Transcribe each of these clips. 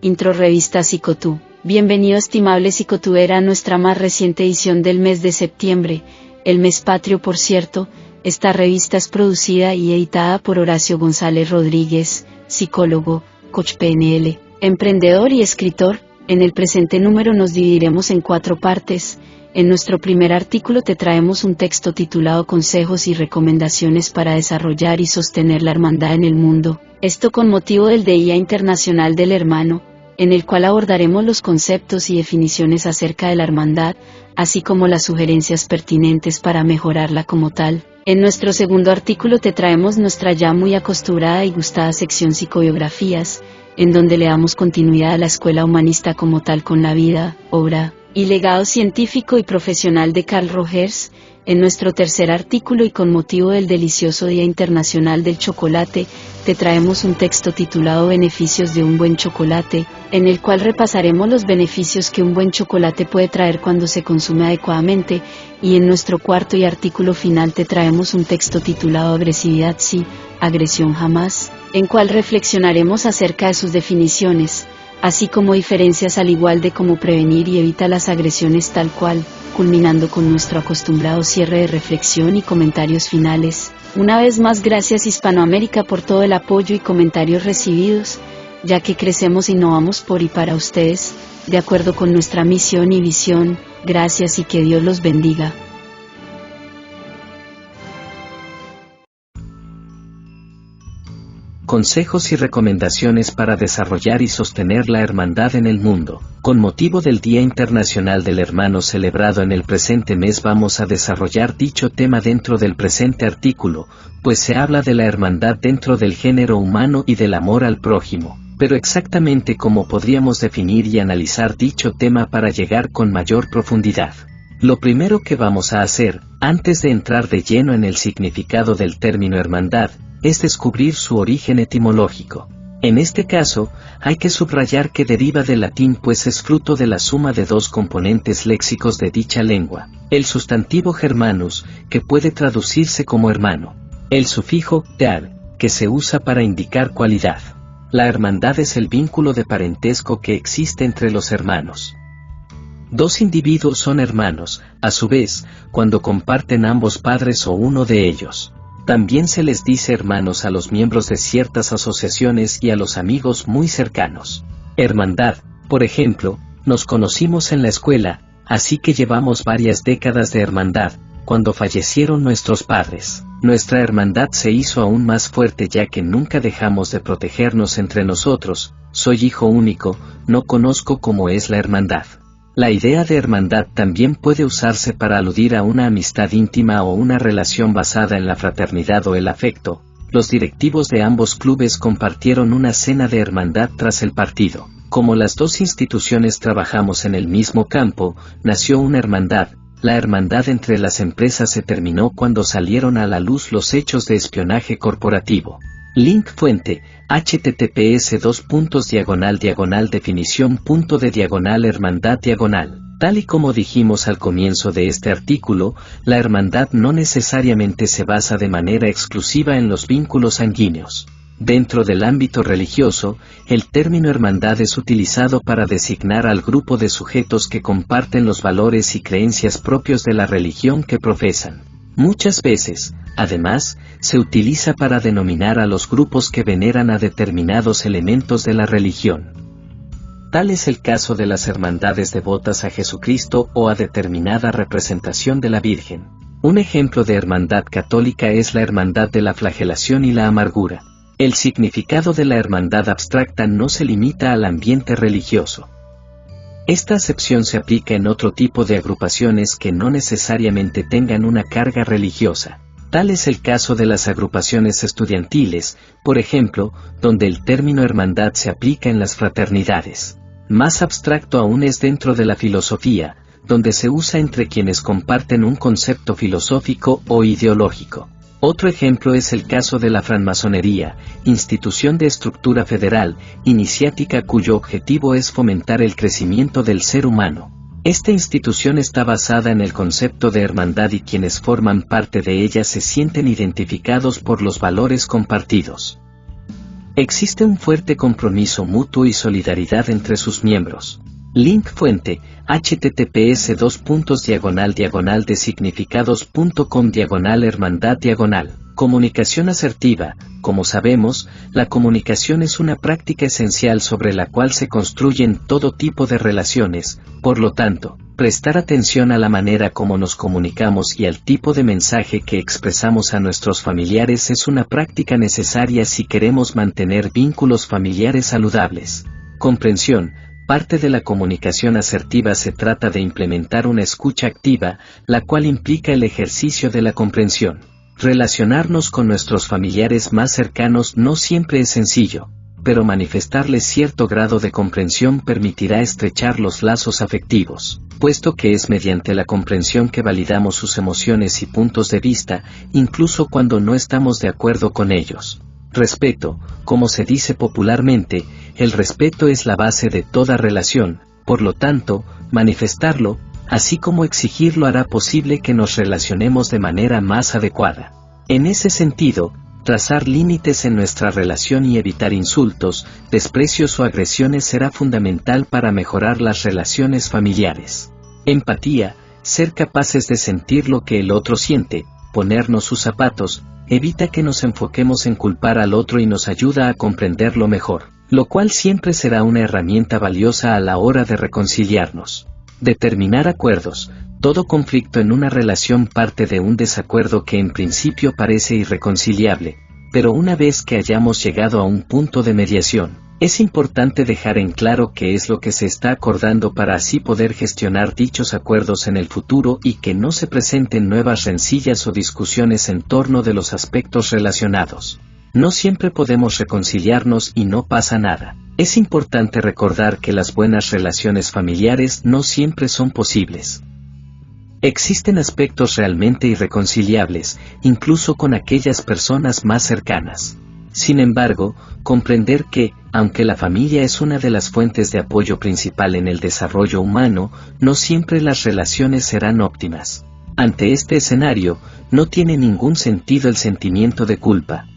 Intro Revista Psicotú. Bienvenido estimable psicotubera a nuestra más reciente edición del mes de septiembre, el mes patrio por cierto. Esta revista es producida y editada por Horacio González Rodríguez, psicólogo, coach PNL, emprendedor y escritor. En el presente número nos dividiremos en 4 partes. En nuestro primer artículo te traemos un texto titulado Consejos y recomendaciones para desarrollar y sostener la hermandad en el mundo. Esto con motivo del Día Internacional del Hermano, en el cual abordaremos los conceptos y definiciones acerca de la hermandad, así como las sugerencias pertinentes para mejorarla como tal. En nuestro segundo artículo te traemos nuestra ya muy acostumbrada y gustada sección Psicobiografías, en donde le damos continuidad a la escuela humanista como tal con la vida, obra y legado científico y profesional de Carl Rogers. En nuestro tercer artículo y con motivo del delicioso Día Internacional del Chocolate, te traemos un texto titulado Beneficios de un buen chocolate, en el cual repasaremos los beneficios que un buen chocolate puede traer cuando se consume adecuadamente, y en nuestro cuarto y artículo final te traemos un texto titulado Agresividad sí, agresión jamás, en cual reflexionaremos acerca de sus definiciones, así como diferencias al igual de cómo prevenir y evitar las agresiones tal cual, culminando con nuestro acostumbrado cierre de reflexión y comentarios finales. Una vez más gracias Hispanoamérica por todo el apoyo y comentarios recibidos, ya que crecemos y innovamos por y para ustedes, de acuerdo con nuestra misión y visión. Gracias y que Dios los bendiga. Consejos y recomendaciones para desarrollar y sostener la hermandad en el mundo. Con motivo del Día Internacional del Hermano celebrado en el presente mes vamos a desarrollar dicho tema dentro del presente artículo, pues se habla de la hermandad dentro del género humano y del amor al prójimo. Pero exactamente cómo podríamos definir y analizar dicho tema para llegar con mayor profundidad. Lo primero que vamos a hacer, antes de entrar de lleno en el significado del término hermandad, es descubrir su origen etimológico. En este caso, hay que subrayar que deriva del latín pues es fruto de la suma de 2 componentes léxicos de dicha lengua, el sustantivo germanus, que puede traducirse como hermano, el sufijo -dar, que se usa para indicar cualidad. La hermandad es el vínculo de parentesco que existe entre los hermanos. 2 individuos son hermanos, a su vez, cuando comparten ambos padres o uno de ellos. También se les dice hermanos a los miembros de ciertas asociaciones y a los amigos muy cercanos. Hermandad, por ejemplo, nos conocimos en la escuela, así que llevamos varias décadas de hermandad. Cuando fallecieron nuestros padres, nuestra hermandad se hizo aún más fuerte ya que nunca dejamos de protegernos entre nosotros. Soy hijo único, no conozco cómo es la hermandad. La idea de hermandad también puede usarse para aludir a una amistad íntima o una relación basada en la fraternidad o el afecto. Los directivos de ambos clubes compartieron una cena de hermandad tras el partido. Como las 2 instituciones trabajamos en el mismo campo, nació una hermandad. La hermandad entre las empresas se terminó cuando salieron a la luz los hechos de espionaje corporativo. Link fuente, https://definición.de/hermandad-. Tal y como dijimos al comienzo de este artículo, la hermandad no necesariamente se basa de manera exclusiva en los vínculos sanguíneos. Dentro del ámbito religioso, el término hermandad es utilizado para designar al grupo de sujetos que comparten los valores y creencias propios de la religión que profesan. Muchas veces, además, se utiliza para denominar a los grupos que veneran a determinados elementos de la religión. Tal es el caso de las hermandades devotas a Jesucristo o a determinada representación de la Virgen. Un ejemplo de hermandad católica es la hermandad de la flagelación y la amargura. El significado de la hermandad abstracta no se limita al ambiente religioso. Esta acepción se aplica en otro tipo de agrupaciones que no necesariamente tengan una carga religiosa. Tal es el caso de las agrupaciones estudiantiles, por ejemplo, donde el término hermandad se aplica en las fraternidades. Más abstracto aún es dentro de la filosofía, donde se usa entre quienes comparten un concepto filosófico o ideológico. Otro ejemplo es el caso de la francmasonería, institución de estructura federal, iniciática cuyo objetivo es fomentar el crecimiento del ser humano. Esta institución está basada en el concepto de hermandad y quienes forman parte de ella se sienten identificados por los valores compartidos. Existe un fuerte compromiso mutuo y solidaridad entre sus miembros. Link fuente, https://designificados.com/hermandad/. Comunicación asertiva. Como sabemos, la comunicación es una práctica esencial sobre la cual se construyen todo tipo de relaciones, por lo tanto, prestar atención a la manera como nos comunicamos y al tipo de mensaje que expresamos a nuestros familiares es una práctica necesaria si queremos mantener vínculos familiares saludables. Comprensión. Parte de la comunicación asertiva se trata de implementar una escucha activa, la cual implica el ejercicio de la comprensión. Relacionarnos con nuestros familiares más cercanos no siempre es sencillo, pero manifestarles cierto grado de comprensión permitirá estrechar los lazos afectivos, puesto que es mediante la comprensión que validamos sus emociones y puntos de vista, incluso cuando no estamos de acuerdo con ellos. Respeto, como se dice popularmente, el respeto es la base de toda relación, por lo tanto, manifestarlo, así como exigirlo hará posible que nos relacionemos de manera más adecuada. En ese sentido, trazar límites en nuestra relación y evitar insultos, desprecios o agresiones será fundamental para mejorar las relaciones familiares. Empatía, ser capaces de sentir lo que el otro siente, ponernos sus zapatos, evita que nos enfoquemos en culpar al otro y nos ayuda a comprenderlo mejor, lo cual siempre será una herramienta valiosa a la hora de reconciliarnos. Determinar acuerdos. Todo conflicto en una relación parte de un desacuerdo que en principio parece irreconciliable, pero una vez que hayamos llegado a un punto de mediación, es importante dejar en claro qué es lo que se está acordando para así poder gestionar dichos acuerdos en el futuro y que no se presenten nuevas rencillas o discusiones en torno de los aspectos relacionados. No siempre podemos reconciliarnos y no pasa nada. Es importante recordar que las buenas relaciones familiares no siempre son posibles. Existen aspectos realmente irreconciliables, incluso con aquellas personas más cercanas. Sin embargo, comprender que, aunque la familia es una de las fuentes de apoyo principal en el desarrollo humano, no siempre las relaciones serán óptimas. Ante este escenario, no tiene ningún sentido el sentimiento de culpa.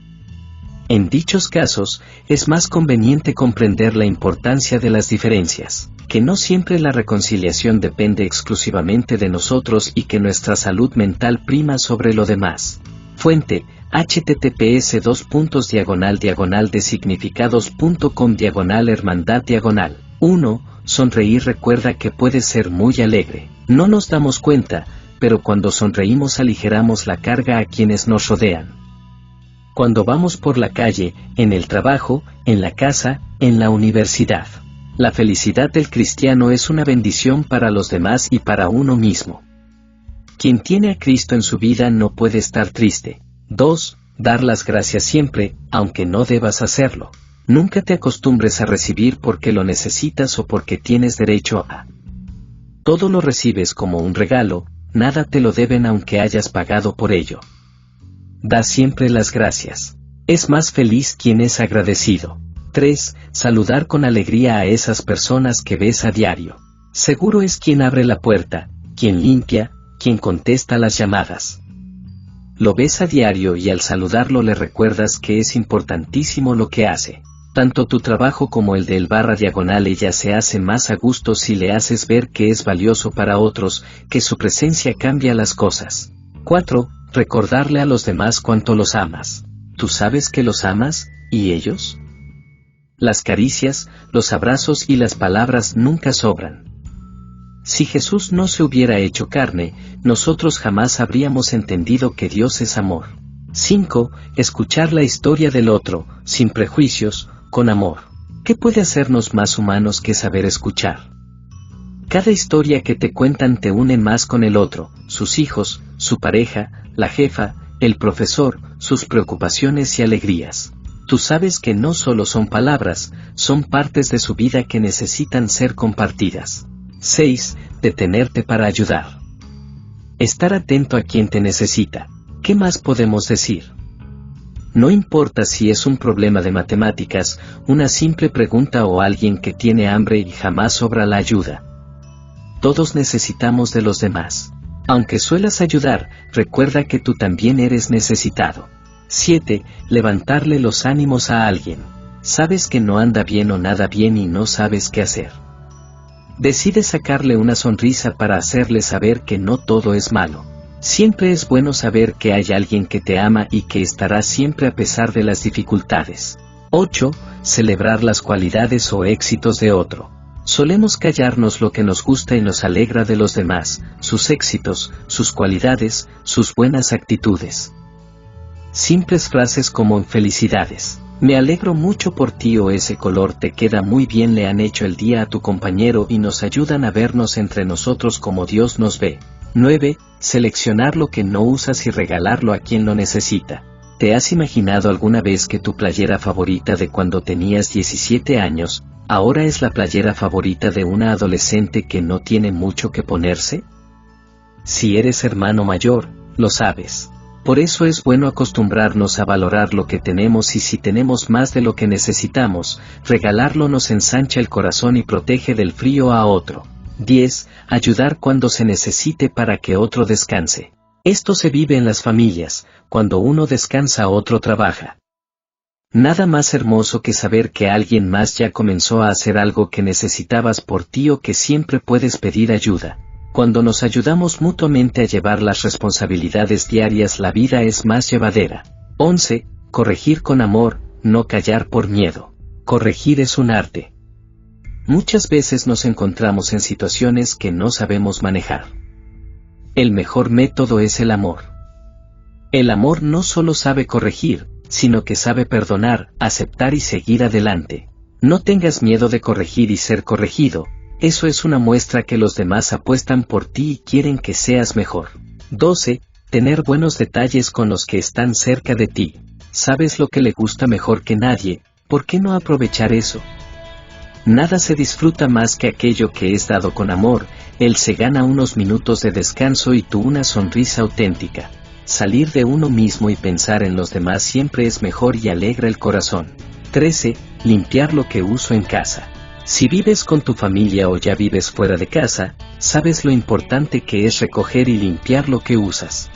En dichos casos, es más conveniente comprender la importancia de las diferencias, que no siempre la reconciliación depende exclusivamente de nosotros y que nuestra salud mental prima sobre lo demás. Fuente, https://designificados.com/hermandad/. 1. Sonreír. Recuerda que puede ser muy alegre. No nos damos cuenta, pero cuando sonreímos aligeramos la carga a quienes nos rodean. Cuando vamos por la calle, en el trabajo, en la casa, en la universidad. La felicidad del cristiano es una bendición para los demás y para uno mismo. Quien tiene a Cristo en su vida no puede estar triste. 2. Dar las gracias siempre, aunque no debas hacerlo. Nunca te acostumbres a recibir porque lo necesitas o porque tienes derecho a. Todo lo recibes como un regalo, nada te lo deben aunque hayas pagado por ello. Da siempre las gracias. Es más feliz quien es agradecido. 3. Saludar con alegría a esas personas que ves a diario. Seguro es quien abre la puerta, quien limpia, quien contesta las llamadas. Lo ves a diario y al saludarlo le recuerdas que es importantísimo lo que hace. Tanto tu trabajo como el del / ella se hace más a gusto si le haces ver que es valioso para otros, que su presencia cambia las cosas. 4. Recordarle a los demás cuánto los amas. ¿Tú sabes que los amas, y ellos? Las caricias, los abrazos y las palabras nunca sobran. Si Jesús no se hubiera hecho carne, nosotros jamás habríamos entendido que Dios es amor. 5. Escuchar la historia del otro, sin prejuicios, con amor. ¿Qué puede hacernos más humanos que saber escuchar? Cada historia que te cuentan te une más con el otro, sus hijos, su pareja, la jefa, el profesor, sus preocupaciones y alegrías. Tú sabes que no solo son palabras, son partes de su vida que necesitan ser compartidas. 6. Detenerte para ayudar. Estar atento a quien te necesita. ¿Qué más podemos decir? No importa si es un problema de matemáticas, una simple pregunta o alguien que tiene hambre y jamás sobra la ayuda. Todos necesitamos de los demás. Aunque suelas ayudar, recuerda que tú también eres necesitado. 7. Levantarle los ánimos a alguien. Sabes que no anda bien o nada bien y no sabes qué hacer. Decides sacarle una sonrisa para hacerle saber que no todo es malo. Siempre es bueno saber que hay alguien que te ama y que estará siempre a pesar de las dificultades. 8. Celebrar las cualidades o éxitos de otro. Solemos callarnos lo que nos gusta y nos alegra de los demás, sus éxitos, sus cualidades, sus buenas actitudes. Simples frases como felicidades. Me alegro mucho por ti o ese color te queda muy bien le han hecho el día a tu compañero y nos ayudan a vernos entre nosotros como Dios nos ve. 9. Seleccionar lo que no usas y regalarlo a quien lo necesita. ¿Te has imaginado alguna vez que tu playera favorita de cuando tenías 17 años, ahora es la playera favorita de una adolescente que no tiene mucho que ponerse? Si eres hermano mayor, lo sabes. Por eso es bueno acostumbrarnos a valorar lo que tenemos y si tenemos más de lo que necesitamos, regalarlo nos ensancha el corazón y protege del frío a otro. 10. Ayudar cuando se necesite para que otro descanse. Esto se vive en las familias, cuando uno descansa otro trabaja. Nada más hermoso que saber que alguien más ya comenzó a hacer algo que necesitabas por ti o que siempre puedes pedir ayuda. Cuando nos ayudamos mutuamente a llevar las responsabilidades diarias la vida es más llevadera. 11. Corregir con amor, no callar por miedo. Corregir es un arte. Muchas veces nos encontramos en situaciones que no sabemos manejar. El mejor método es el amor. El amor no solo sabe corregir, sino que sabe perdonar, aceptar y seguir adelante. No tengas miedo de corregir y ser corregido. Eso es una muestra que los demás apuestan por ti y quieren que seas mejor. 12. Tener buenos detalles con los que están cerca de ti. Sabes lo que le gusta mejor que nadie, ¿por qué no aprovechar eso? Nada se disfruta más que aquello que es dado con amor, él se gana unos minutos de descanso y tú una sonrisa auténtica. Salir de uno mismo y pensar en los demás siempre es mejor y alegra el corazón. 13. Limpiar lo que uso en casa. Si vives con tu familia o ya vives fuera de casa, sabes lo importante que es recoger y limpiar lo que usas.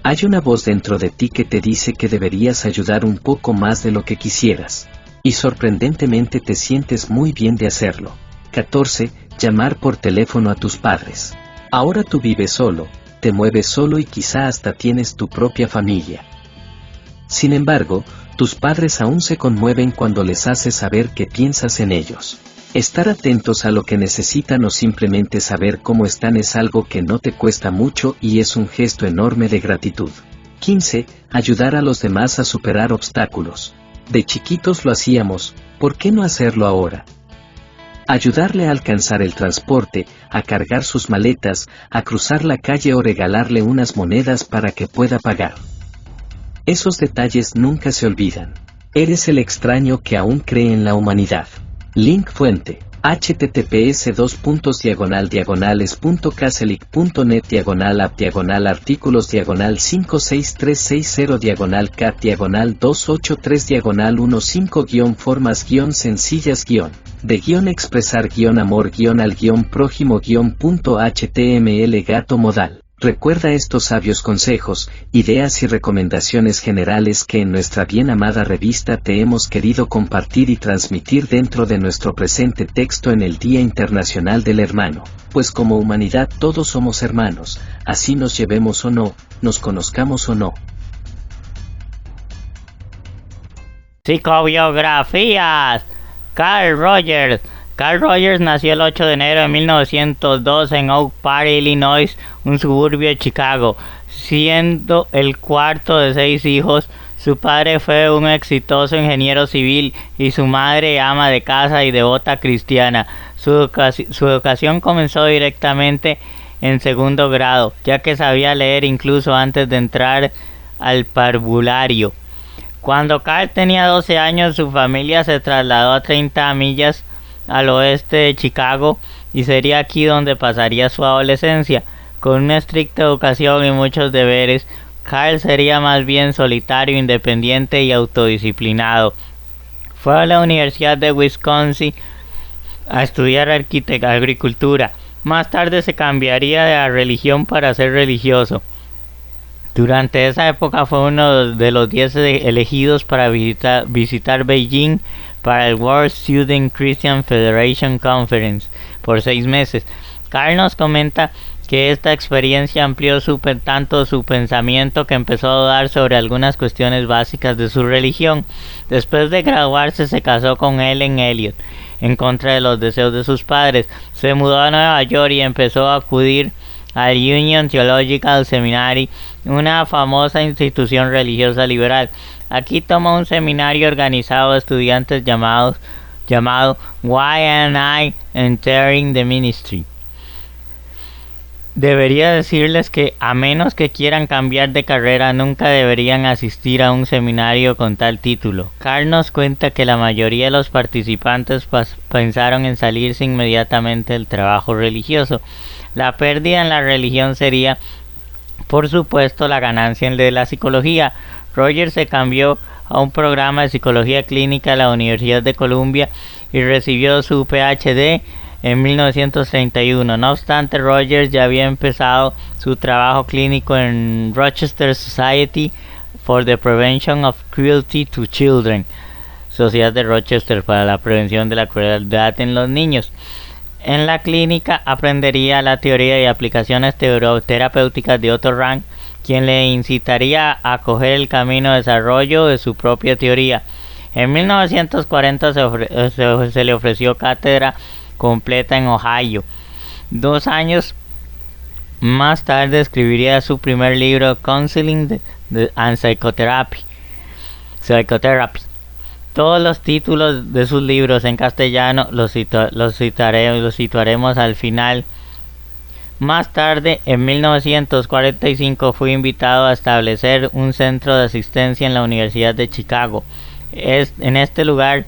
Hay una voz dentro de ti que te dice que deberías ayudar un poco más de lo que quisieras. Y sorprendentemente te sientes muy bien de hacerlo. 14. Llamar por teléfono a tus padres. Ahora tú vives solo, te mueves solo y quizá hasta tienes tu propia familia. Sin embargo, tus padres aún se conmueven cuando les haces saber que piensas en ellos. Estar atentos a lo que necesitan o simplemente saber cómo están es algo que no te cuesta mucho y es un gesto enorme de gratitud. 15. Ayudar a los demás a superar obstáculos. De chiquitos lo hacíamos, ¿por qué no hacerlo ahora? Ayudarle a alcanzar el transporte, a cargar sus maletas, a cruzar la calle o regalarle unas monedas para que pueda pagar. Esos detalles nunca se olvidan. Eres el extraño que aún cree en la humanidad. Link fuente: https://app/formas-al-al-prójimo-al-prójimo-prójimo-al-prójimo-prójimo-al-prójimo-html gato modal. Recuerda estos sabios consejos, ideas y recomendaciones generales que en nuestra bien amada revista te hemos querido compartir y transmitir dentro de nuestro presente texto en el Día Internacional del Hermano, pues como humanidad todos somos hermanos, así nos llevemos o no, nos conozcamos o no. Psicobiografías. Carl Rogers. Carl Rogers nació el 8 de enero de 1902 en Oak Park, Illinois, un suburbio de Chicago. Siendo el cuarto de 6 hijos, su padre fue un exitoso ingeniero civil y su madre ama de casa y devota cristiana. Su educación comenzó directamente en segundo grado, ya que sabía leer incluso antes de entrar al parvulario. Cuando Carl tenía 12 años, su familia se trasladó a 30 millas al oeste de Chicago y sería aquí donde pasaría su adolescencia. Con una estricta educación y muchos deberes, Carl sería más bien solitario, independiente y autodisciplinado. Fue a la Universidad de Wisconsin a estudiar agricultura. Más tarde se cambiaría de la religión para ser religioso. Durante esa época fue uno de los 10 elegidos para visitar Beijing para el World Student Christian Federation Conference por 6 meses. Carl nos comenta que esta experiencia amplió tanto su pensamiento que empezó a dudar sobre algunas cuestiones básicas de su religión. Después de graduarse se casó con Ellen Elliot, en contra de los deseos de sus padres. Se mudó a Nueva York y empezó a acudir al Union Theological Seminary, una famosa institución religiosa liberal. Aquí tomó un seminario organizado de estudiantes llamado Why Am I Entering the Ministry. Debería decirles que, a menos que quieran cambiar de carrera, nunca deberían asistir a un seminario con tal título. Carl nos cuenta que la mayoría de los participantes pensaron en salirse inmediatamente del trabajo religioso. La pérdida en la religión sería, por supuesto, la ganancia de la psicología. Rogers se cambió a un programa de psicología clínica de la Universidad de Columbia y recibió su PhD en 1931. No obstante, Rogers ya había empezado su trabajo clínico en Rochester Society for the Prevention of Cruelty to Children, Sociedad de Rochester para la prevención de la crueldad en los niños. En la clínica aprendería la teoría y aplicaciones terapéuticas de Otto Rank, quien le incitaría a coger el camino de desarrollo de su propia teoría. En 1940 se le ofreció cátedra completa en Ohio. 2 años más tarde escribiría su primer libro, Counseling and Psychotherapy. Todos los títulos de sus libros en castellano los situaremos al final. Más tarde, en 1945, fue invitado a establecer un centro de asistencia en la Universidad de Chicago. En este lugar,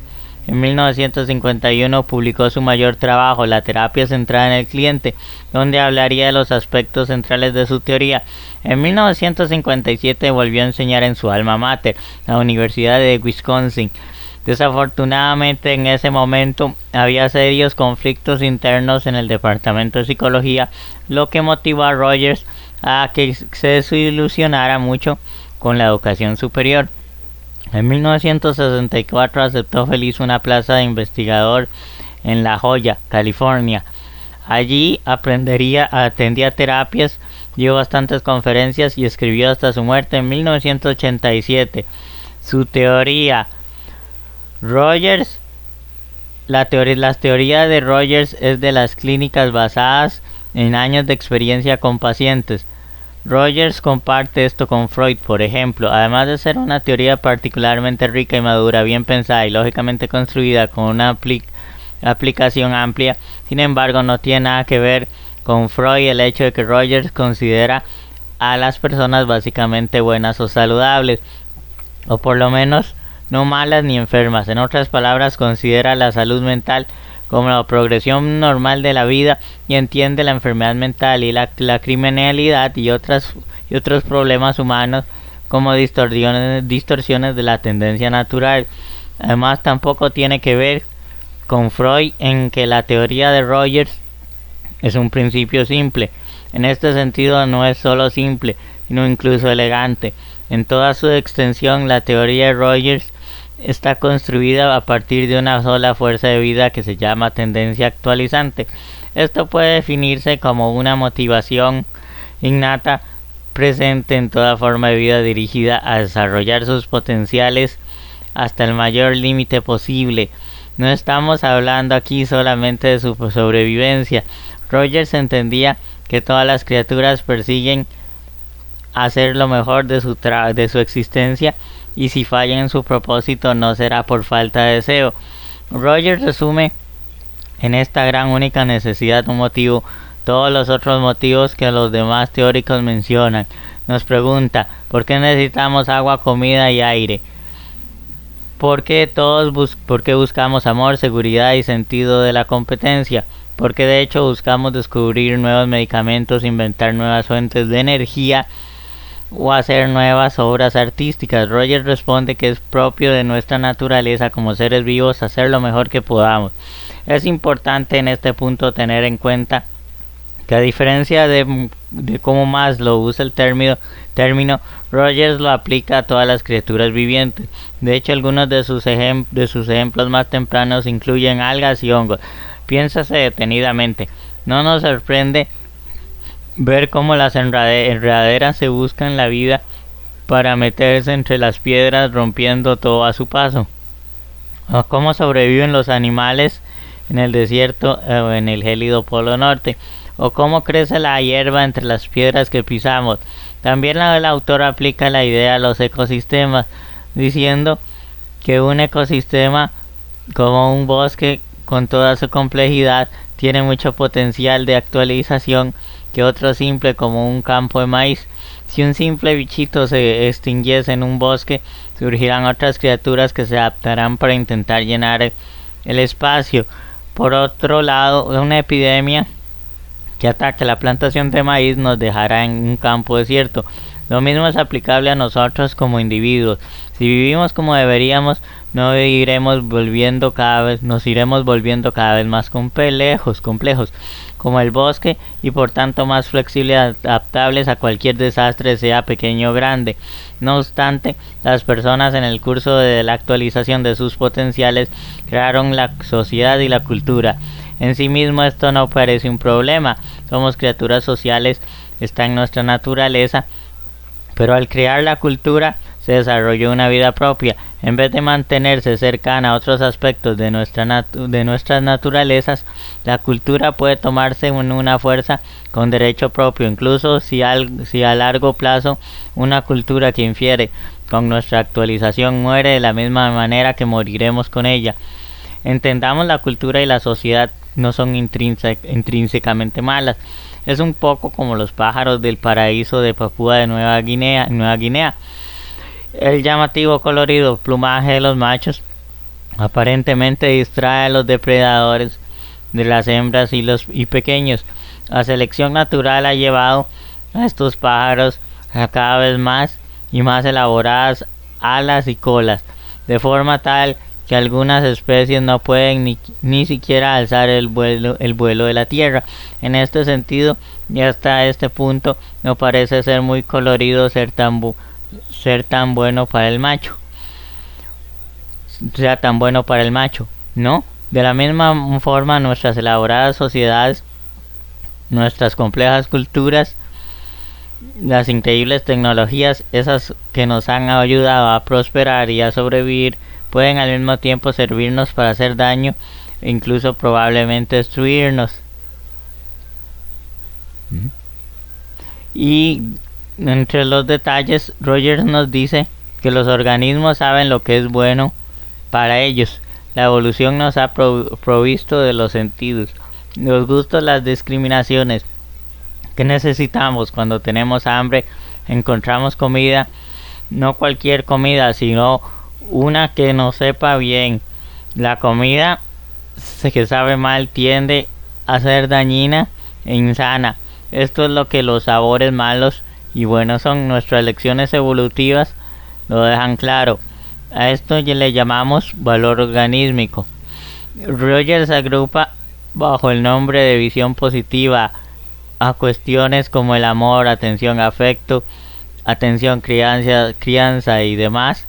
en 1951, publicó su mayor trabajo, La terapia centrada en el cliente, donde hablaría de los aspectos centrales de su teoría. En 1957 volvió a enseñar en su alma mater, la Universidad de Wisconsin. Desafortunadamente, en ese momento había serios conflictos internos en el departamento de psicología, lo que motivó a Rogers a que se desilusionara mucho con la educación superior. En 1964 aceptó feliz una plaza de investigador en La Joya, California. Allí atendía terapias, dio bastantes conferencias y escribió hasta su muerte en 1987. Su teoría. Las teorías de Rogers es de las clínicas basadas en años de experiencia con pacientes. Rogers comparte esto con Freud, por ejemplo. Además de ser una teoría particularmente rica y madura, bien pensada y lógicamente construida con una aplicación amplia, sin embargo no tiene nada que ver con Freud el hecho de que Rogers considera a las personas básicamente buenas o saludables, o por lo menos no malas ni enfermas. En otras palabras, considera la salud mental como la progresión normal de la vida y entiende la enfermedad mental y la criminalidad y otros problemas humanos como distorsiones de la tendencia natural. Además, tampoco tiene que ver con Freud en que la teoría de Rogers es un principio simple. En este sentido, no es solo simple, sino incluso elegante. En toda su extensión, la teoría de Rogers está construida a partir de una sola fuerza de vida que se llama tendencia actualizante. Esto puede definirse como una motivación innata presente en toda forma de vida dirigida a desarrollar sus potenciales hasta el mayor límite posible. No estamos hablando aquí solamente de su sobrevivencia. Rogers entendía que todas las criaturas persiguen hacer lo mejor de su existencia, y si fallan en su propósito no será por falta de deseo. Rogers resume en esta gran única necesidad un motivo, todos los otros motivos que los demás teóricos mencionan. Nos pregunta, ¿por qué necesitamos agua, comida y aire? ¿Por qué buscamos amor, seguridad y sentido de la competencia? Porque de hecho buscamos descubrir nuevos medicamentos, inventar nuevas fuentes de energía o hacer nuevas obras artísticas. Rogers responde que es propio de nuestra naturaleza como seres vivos hacer lo mejor que podamos. Es importante en este punto tener en cuenta que a diferencia de de cómo Maslow usa el término, Rogers lo aplica a todas las criaturas vivientes. De hecho, algunos de sus ejemplos más tempranos incluyen algas y hongos. Piénsase detenidamente. No nos sorprende ver cómo las enredaderas se buscan la vida para meterse entre las piedras, rompiendo todo a su paso. O cómo sobreviven los animales en el desierto o en el gélido polo norte, o cómo crece la hierba entre las piedras que pisamos. También el autor aplica la idea a los ecosistemas, diciendo que un ecosistema, como un bosque con toda su complejidad, tiene mucho potencial de actualización que otro simple, como un campo de maíz. Si un simple bichito se extinguiese en un bosque, surgirán otras criaturas que se adaptarán para intentar llenar el espacio. Por otro lado, una epidemia que ataque la plantación de maíz nos dejará en un campo desierto. Lo mismo es aplicable a nosotros como individuos. Si vivimos como deberíamos, nos iremos volviendo cada vez más complejos, como el bosque, y por tanto más flexibles y adaptables a cualquier desastre, sea pequeño o grande. No obstante, las personas, en el curso de la actualización de sus potenciales, crearon la sociedad y la cultura. En sí mismo esto no parece un problema. Somos criaturas sociales, está en nuestra naturaleza, pero al crear la cultura se desarrolló una vida propia. En vez de mantenerse cercana a otros aspectos de nuestras naturalezas, la cultura puede tomarse en una fuerza con derecho propio, incluso si a largo plazo una cultura que infiere con nuestra actualización muere de la misma manera que moriremos con ella. Entendamos, la cultura y la sociedad no son intrínsecamente malas. Es un poco como los pájaros del paraíso de Papúa de Nueva Guinea. El llamativo colorido plumaje de los machos aparentemente distrae a los depredadores de las hembras y pequeños. La selección natural ha llevado a estos pájaros a cada vez más y más elaboradas alas y colas, de forma tal que algunas especies no pueden ni siquiera alzar el vuelo de la tierra. En este sentido, y hasta este punto, no parece ser muy colorido ser tan bueno para el macho. ¿No? De la misma forma, nuestras elaboradas sociedades, nuestras complejas culturas, las increíbles tecnologías, esas que nos han ayudado a prosperar y a sobrevivir, pueden al mismo tiempo servirnos para hacer daño e incluso probablemente destruirnos. Y entre los detalles, Rogers nos dice que los organismos saben lo que es bueno para ellos. La evolución nos ha provisto de los sentidos, los gustos, las discriminaciones. ¿Qué necesitamos cuando tenemos hambre? Encontramos comida, no cualquier comida, sino una que nos sepa bien. La comida que sabe mal tiende a ser dañina e insana. Esto es lo que los sabores malos y buenos son. Nuestras lecciones evolutivas lo dejan claro. A esto le llamamos valor organísmico. Rogers agrupa bajo el nombre de visión positiva a cuestiones como el amor, atención, afecto, atención, crianza y demás.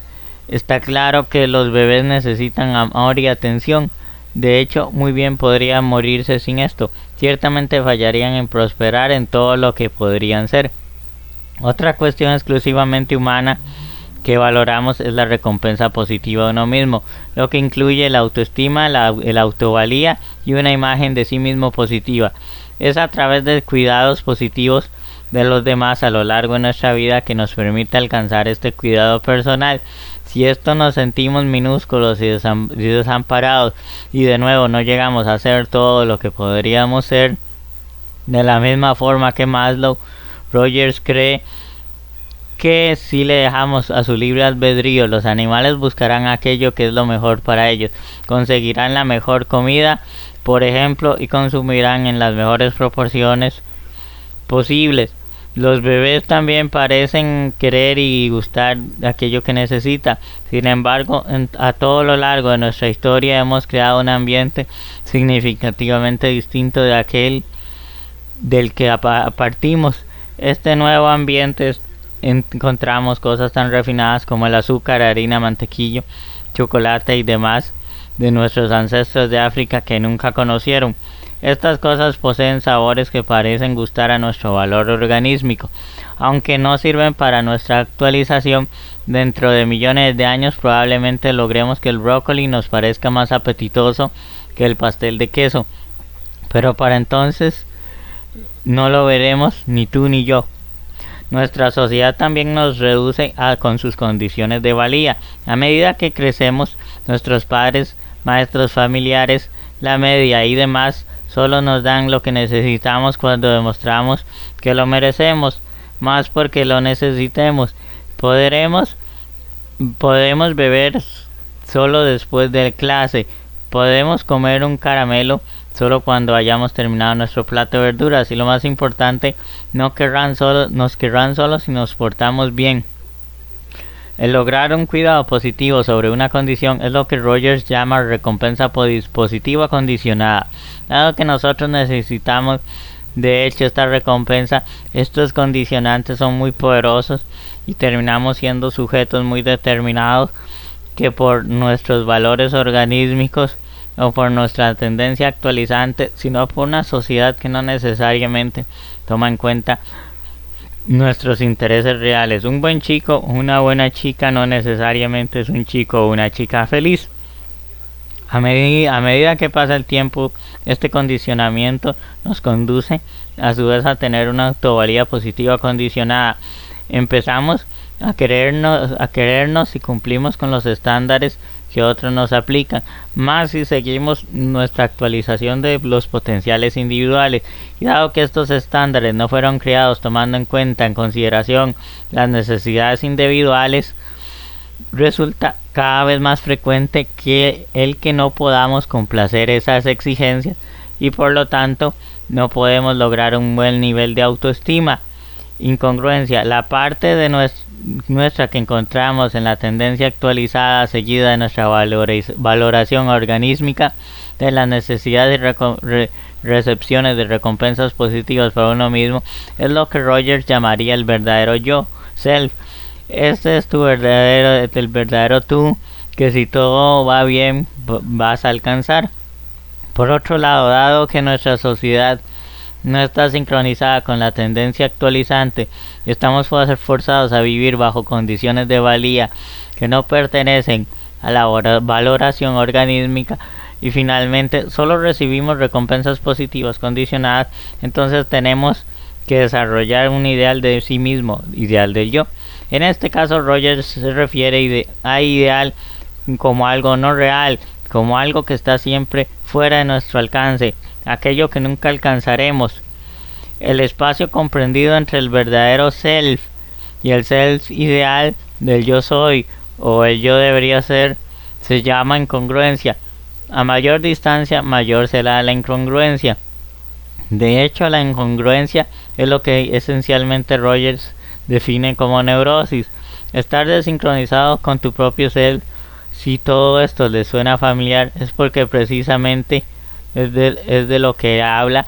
Está claro que los bebés necesitan amor y atención. De hecho, muy bien podrían morirse sin esto. Ciertamente fallarían en prosperar en todo lo que podrían ser. Otra cuestión exclusivamente humana que valoramos es la recompensa positiva de uno mismo, lo que incluye la autoestima, el autovalía y una imagen de sí mismo positiva. Es a través de cuidados positivos de los demás a lo largo de nuestra vida que nos permite alcanzar este cuidado personal. Si esto nos sentimos minúsculos y desamparados y de nuevo no llegamos a ser todo lo que podríamos ser, de la misma forma que Maslow, Rogers cree que si le dejamos a su libre albedrío, los animales buscarán aquello que es lo mejor para ellos, conseguirán la mejor comida, por ejemplo, y consumirán en las mejores proporciones posibles. Los bebés también parecen querer y gustar de aquello que necesita. Sin embargo, a todo lo largo de nuestra historia hemos creado un ambiente significativamente distinto de aquel del que partimos. este nuevo ambiente encontramos cosas tan refinadas como el azúcar, harina, mantequilla, chocolate y demás de nuestros ancestros de África que nunca conocieron. Estas cosas poseen sabores que parecen gustar a nuestro valor organísmico, aunque no sirven para nuestra actualización. Dentro de millones de años probablemente logremos que el brócoli nos parezca más apetitoso que el pastel de queso, pero para entonces no lo veremos ni tú ni yo. Nuestra sociedad también nos reduce con sus condiciones de valía. A medida que crecemos, nuestros padres, maestros, familiares, la media y demás solo nos dan lo que necesitamos cuando demostramos que lo merecemos, más porque lo necesitemos. Podemos beber solo después de clase, podemos comer un caramelo solo cuando hayamos terminado nuestro plato de verduras, y lo más importante, nos querrán solo si nos portamos bien. El lograr un cuidado positivo sobre una condición es lo que Rogers llama recompensa positiva condicionada. Dado que nosotros necesitamos de hecho esta recompensa, estos condicionantes son muy poderosos y terminamos siendo sujetos muy determinados que por nuestros valores organísmicos o por nuestra tendencia actualizante, sino por una sociedad que no necesariamente toma en cuenta nuestros intereses reales. Un buen chico o una buena chica no necesariamente es un chico o una chica feliz. A medida que pasa el tiempo, este condicionamiento nos conduce a su vez a tener una autovalía positiva condicionada. Empezamos a querernos si cumplimos con los estándares que otros nos aplican, más si seguimos nuestra actualización de los potenciales individuales. Y dado que estos estándares no fueron creados tomando en consideración las necesidades individuales, resulta cada vez más frecuente que no podamos complacer esas exigencias y por lo tanto no podemos lograr un buen nivel de autoestima. Incongruencia: la parte de nuestra que encontramos en la tendencia actualizada seguida de nuestra valoración organísmica de las necesidades y recepciones de recompensas positivas para uno mismo es lo que Rogers llamaría el verdadero yo, self. Este es el verdadero tú, que si todo va bien vas a alcanzar. Por otro lado, dado que nuestra sociedad no está sincronizada con la tendencia actualizante y estamos forzados a vivir bajo condiciones de valía que no pertenecen a la valoración organísmica, y finalmente solo recibimos recompensas positivas condicionadas, entonces tenemos que desarrollar un ideal de sí mismo, ideal del yo. En este caso Rogers se refiere a ideal como algo no real, como algo que está siempre fuera de nuestro alcance, aquello que nunca alcanzaremos. El espacio comprendido entre el verdadero self y el self ideal del yo soy o el yo debería ser se llama incongruencia. A mayor distancia, mayor será la incongruencia. De hecho, la incongruencia es lo que esencialmente Rogers define como neurosis. Estar desincronizado con tu propio self. Si todo esto le suena familiar, es porque precisamente es de lo que habla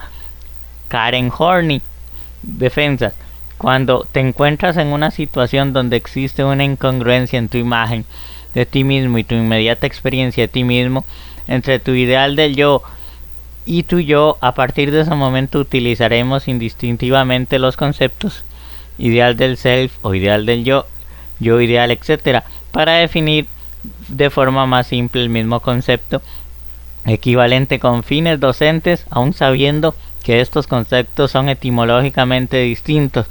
Karen Horney. Defensa: cuando te encuentras en una situación donde existe una incongruencia en tu imagen de ti mismo y tu inmediata experiencia de ti mismo, entre tu ideal del yo y tu yo, a partir de ese momento utilizaremos indistintivamente los conceptos ideal del self o ideal del yo, yo ideal, etc., para definir de forma más simple el mismo concepto, equivalente con fines docentes, aun sabiendo que estos conceptos son etimológicamente distintos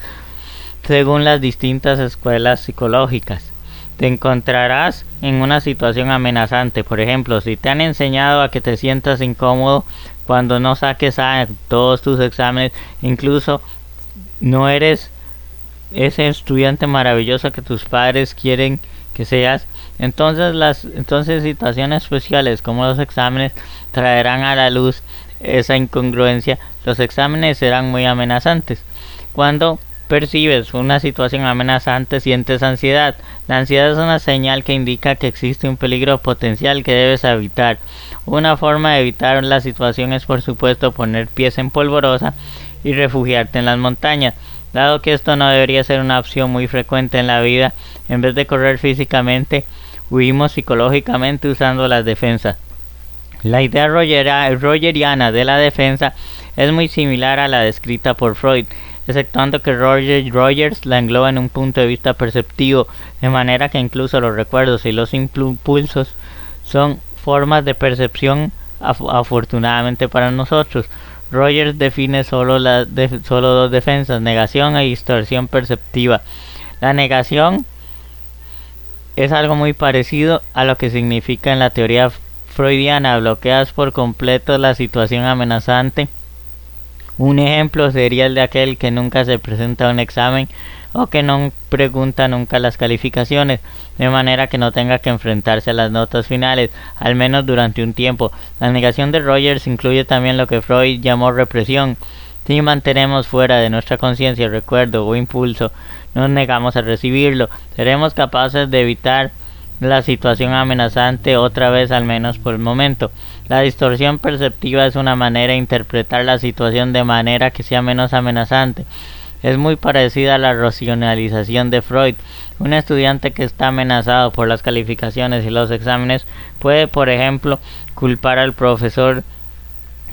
según las distintas escuelas psicológicas. Te encontrarás en una situación amenazante. Por ejemplo, si te han enseñado a que te sientas incómodo cuando no saques a todos tus exámenes, incluso no eres ese estudiante maravilloso que tus padres quieren que seas, entonces situaciones especiales como los exámenes traerán a la luz esa incongruencia. Los exámenes serán muy amenazantes. Cuando percibes una situación amenazante, sientes ansiedad. La ansiedad es una señal que indica que existe un peligro potencial que debes evitar. Una forma de evitar la situación es, por supuesto, poner pies en polvorosa y refugiarte en las montañas. Dado que esto no debería ser una opción muy frecuente en la vida, en vez de correr físicamente, huimos psicológicamente usando las defensas. La idea rogeriana de la defensa es muy similar a la descrita por Freud, exceptuando que Rogers la engloba en un punto de vista perceptivo, de manera que incluso los recuerdos y los impulsos son formas de percepción afortunadamente para nosotros. Rogers define solo dos defensas, negación e distorsión perceptiva. La negación es algo muy parecido a lo que significa en la teoría freudiana: bloqueas por completo la situación amenazante. Un ejemplo sería el de aquel que nunca se presenta a un examen o que no pregunta nunca las calificaciones, de manera que no tenga que enfrentarse a las notas finales, al menos durante un tiempo. La negación de Rogers incluye también lo que Freud llamó represión. Si mantenemos fuera de nuestra conciencia el recuerdo o impulso, nos negamos a recibirlo, seremos capaces de evitar la situación amenazante otra vez, al menos por el momento. La distorsión perceptiva es una manera de interpretar la situación de manera que sea menos amenazante. Es muy parecida a la racionalización de Freud. Un estudiante que está amenazado por las calificaciones y los exámenes puede, por ejemplo, culpar al profesor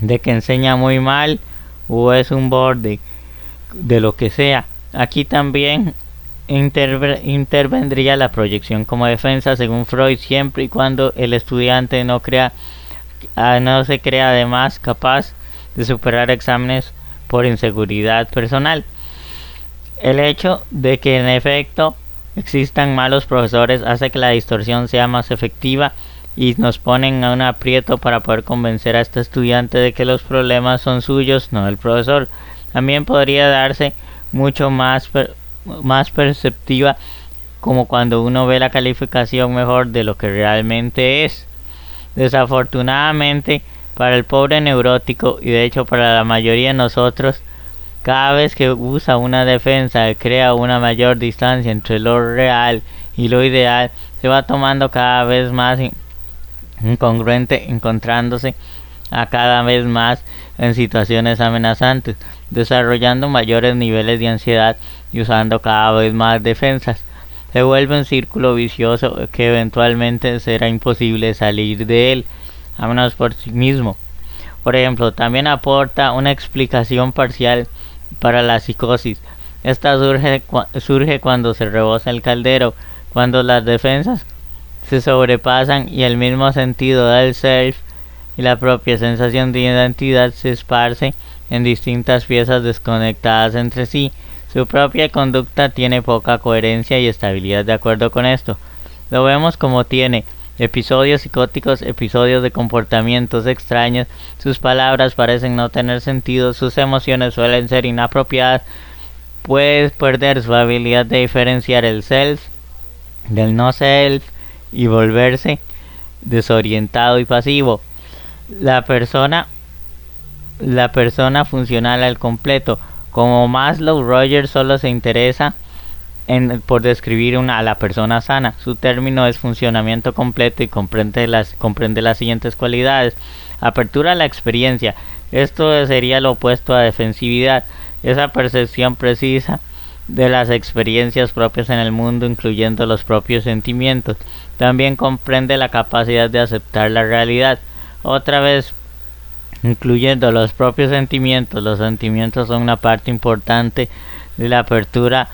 de que enseña muy mal o es un borde, de lo que sea. Aquí también intervendría la proyección como defensa, según Freud, siempre y cuando el estudiante no se crea además capaz de superar exámenes por inseguridad personal. El hecho de que en efecto existan malos profesores hace que la distorsión sea más efectiva y nos ponen a un aprieto para poder convencer a este estudiante de que los problemas son suyos, no del profesor. También podría darse mucho más perceptiva, como cuando uno ve la calificación mejor de lo que realmente es. Desafortunadamente para el pobre neurótico, y de hecho para la mayoría de nosotros, cada vez que usa una defensa que crea una mayor distancia entre lo real y lo ideal, se va tomando cada vez más incongruente, encontrándose a cada vez más en situaciones amenazantes, desarrollando mayores niveles de ansiedad y usando cada vez más defensas. Se vuelve un círculo vicioso que eventualmente será imposible salir de él, a menos por sí mismo. Por ejemplo, también aporta una explicación parcial para la psicosis. Esta surge cuando se rebosa el caldero, cuando las defensas se sobrepasan y el mismo sentido del self y la propia sensación de identidad se esparce en distintas piezas desconectadas entre sí. Su propia conducta tiene poca coherencia y estabilidad de acuerdo con esto. Lo vemos como tiene episodios psicóticos, episodios de comportamientos extraños, sus palabras parecen no tener sentido, sus emociones suelen ser inapropiadas, puede perder su habilidad de diferenciar el self del no self y volverse desorientado y pasivo. La persona funcional al completo. Como Maslow, Rogers solo se interesa por describir a la persona sana. Su término es funcionamiento completo y comprende las siguientes cualidades: apertura a la experiencia. Esto sería lo opuesto a defensividad, esa percepción precisa de las experiencias propias en el mundo, incluyendo los propios sentimientos. También comprende la capacidad de aceptar la realidad. Otra vez, incluyendo los propios sentimientos. Los sentimientos son una parte importante de la apertura,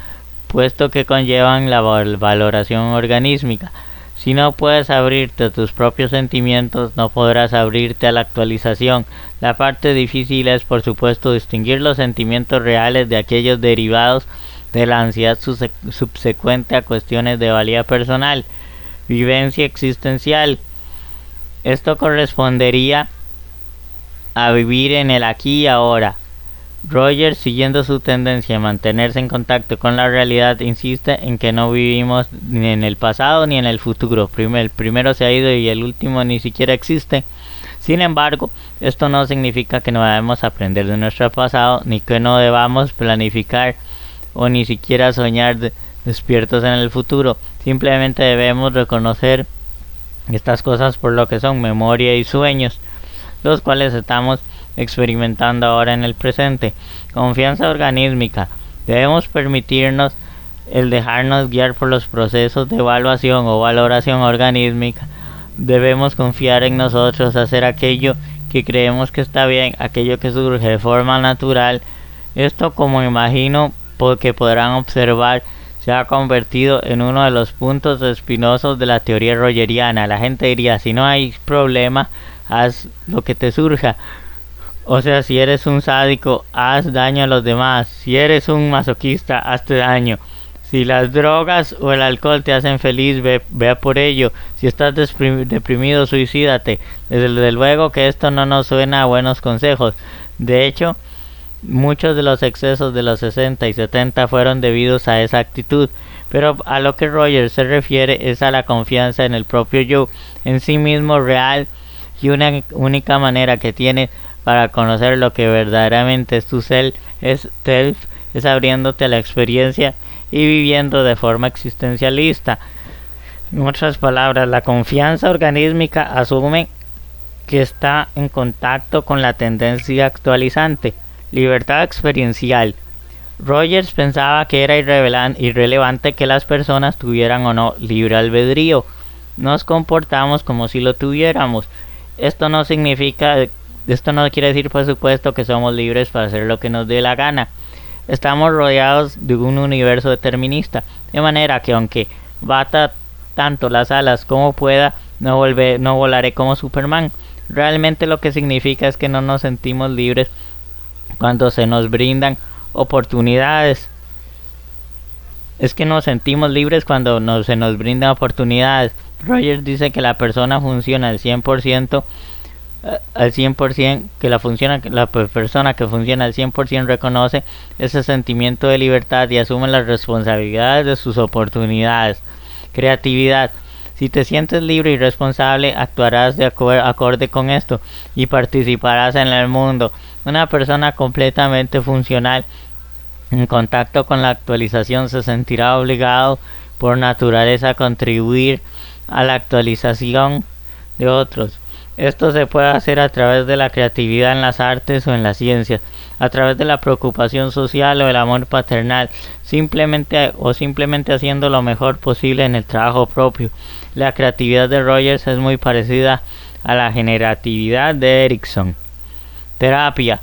puesto que conllevan la valoración organísmica. Si no puedes abrirte a tus propios sentimientos, no podrás abrirte a la actualización. La parte difícil es, por supuesto, distinguir los sentimientos reales de aquellos derivados de la ansiedad subsecuente a cuestiones de valía personal. Vivencia existencial. Esto correspondería a vivir en el aquí y ahora. Rogers, siguiendo su tendencia a mantenerse en contacto con la realidad, insiste en que no vivimos ni en el pasado ni en el futuro. El primero se ha ido y el último ni siquiera existe. Sin embargo, esto no significa que no debemos aprender de nuestro pasado, ni que no debamos planificar o ni siquiera soñar despiertos en el futuro. Simplemente debemos reconocer estas cosas por lo que son: memoria y sueños, los cuales estamos experimentando ahora en el presente. Confianza organísmica. Debemos permitirnos el dejarnos guiar por los procesos de evaluación o valoración organísmica. Debemos confiar en nosotros, hacer aquello que creemos que está bien, aquello que surge de forma natural. Esto, como imagino que podrán observar, se ha convertido en uno de los puntos espinosos de la teoría rogeriana. La gente diría, si no hay problema, haz lo que te surja. O sea, si eres un sádico, haz daño a los demás. Si eres un masoquista, hazte daño. Si las drogas o el alcohol te hacen feliz, ve por ello. Si estás deprimido, suicídate. Desde luego que esto no nos suena a buenos consejos. De hecho, muchos de los excesos de los 60 y 70 fueron debidos a esa actitud. Pero a lo que Rogers se refiere es a la confianza en el propio yo, en sí mismo real, y una única manera que tiene para conocer lo que verdaderamente es tu self, es abriéndote a la experiencia y viviendo de forma existencialista. En otras palabras, la confianza organísmica asume que está en contacto con la tendencia actualizante. Libertad experiencial. Rogers pensaba que era irrelevante que las personas tuvieran o no libre albedrío. Nos comportamos como si lo tuviéramos. Esto no quiere decir, por supuesto, que somos libres para hacer lo que nos dé la gana. Estamos rodeados de un universo determinista, de manera que aunque bata tanto las alas como pueda, no volaré como Superman. Realmente lo que significa es que no nos sentimos libres cuando se nos brindan oportunidades. Se nos brindan oportunidades. Rogers dice que la persona funciona al 100%, que la persona que funciona al 100% reconoce ese sentimiento de libertad y asume las responsabilidades de sus oportunidades. Creatividad. Si te sientes libre y responsable, actuarás de acorde con esto y participarás en el mundo. Una persona completamente funcional, en contacto con la actualización, se sentirá obligado por naturaleza a contribuir a la actualización de otros. Esto se puede hacer a través de la creatividad en las artes o en las ciencias, a través de la preocupación social o el amor paternal, simplemente haciendo lo mejor posible en el trabajo propio. La creatividad de Rogers es muy parecida a la generatividad de Erikson. Terapia.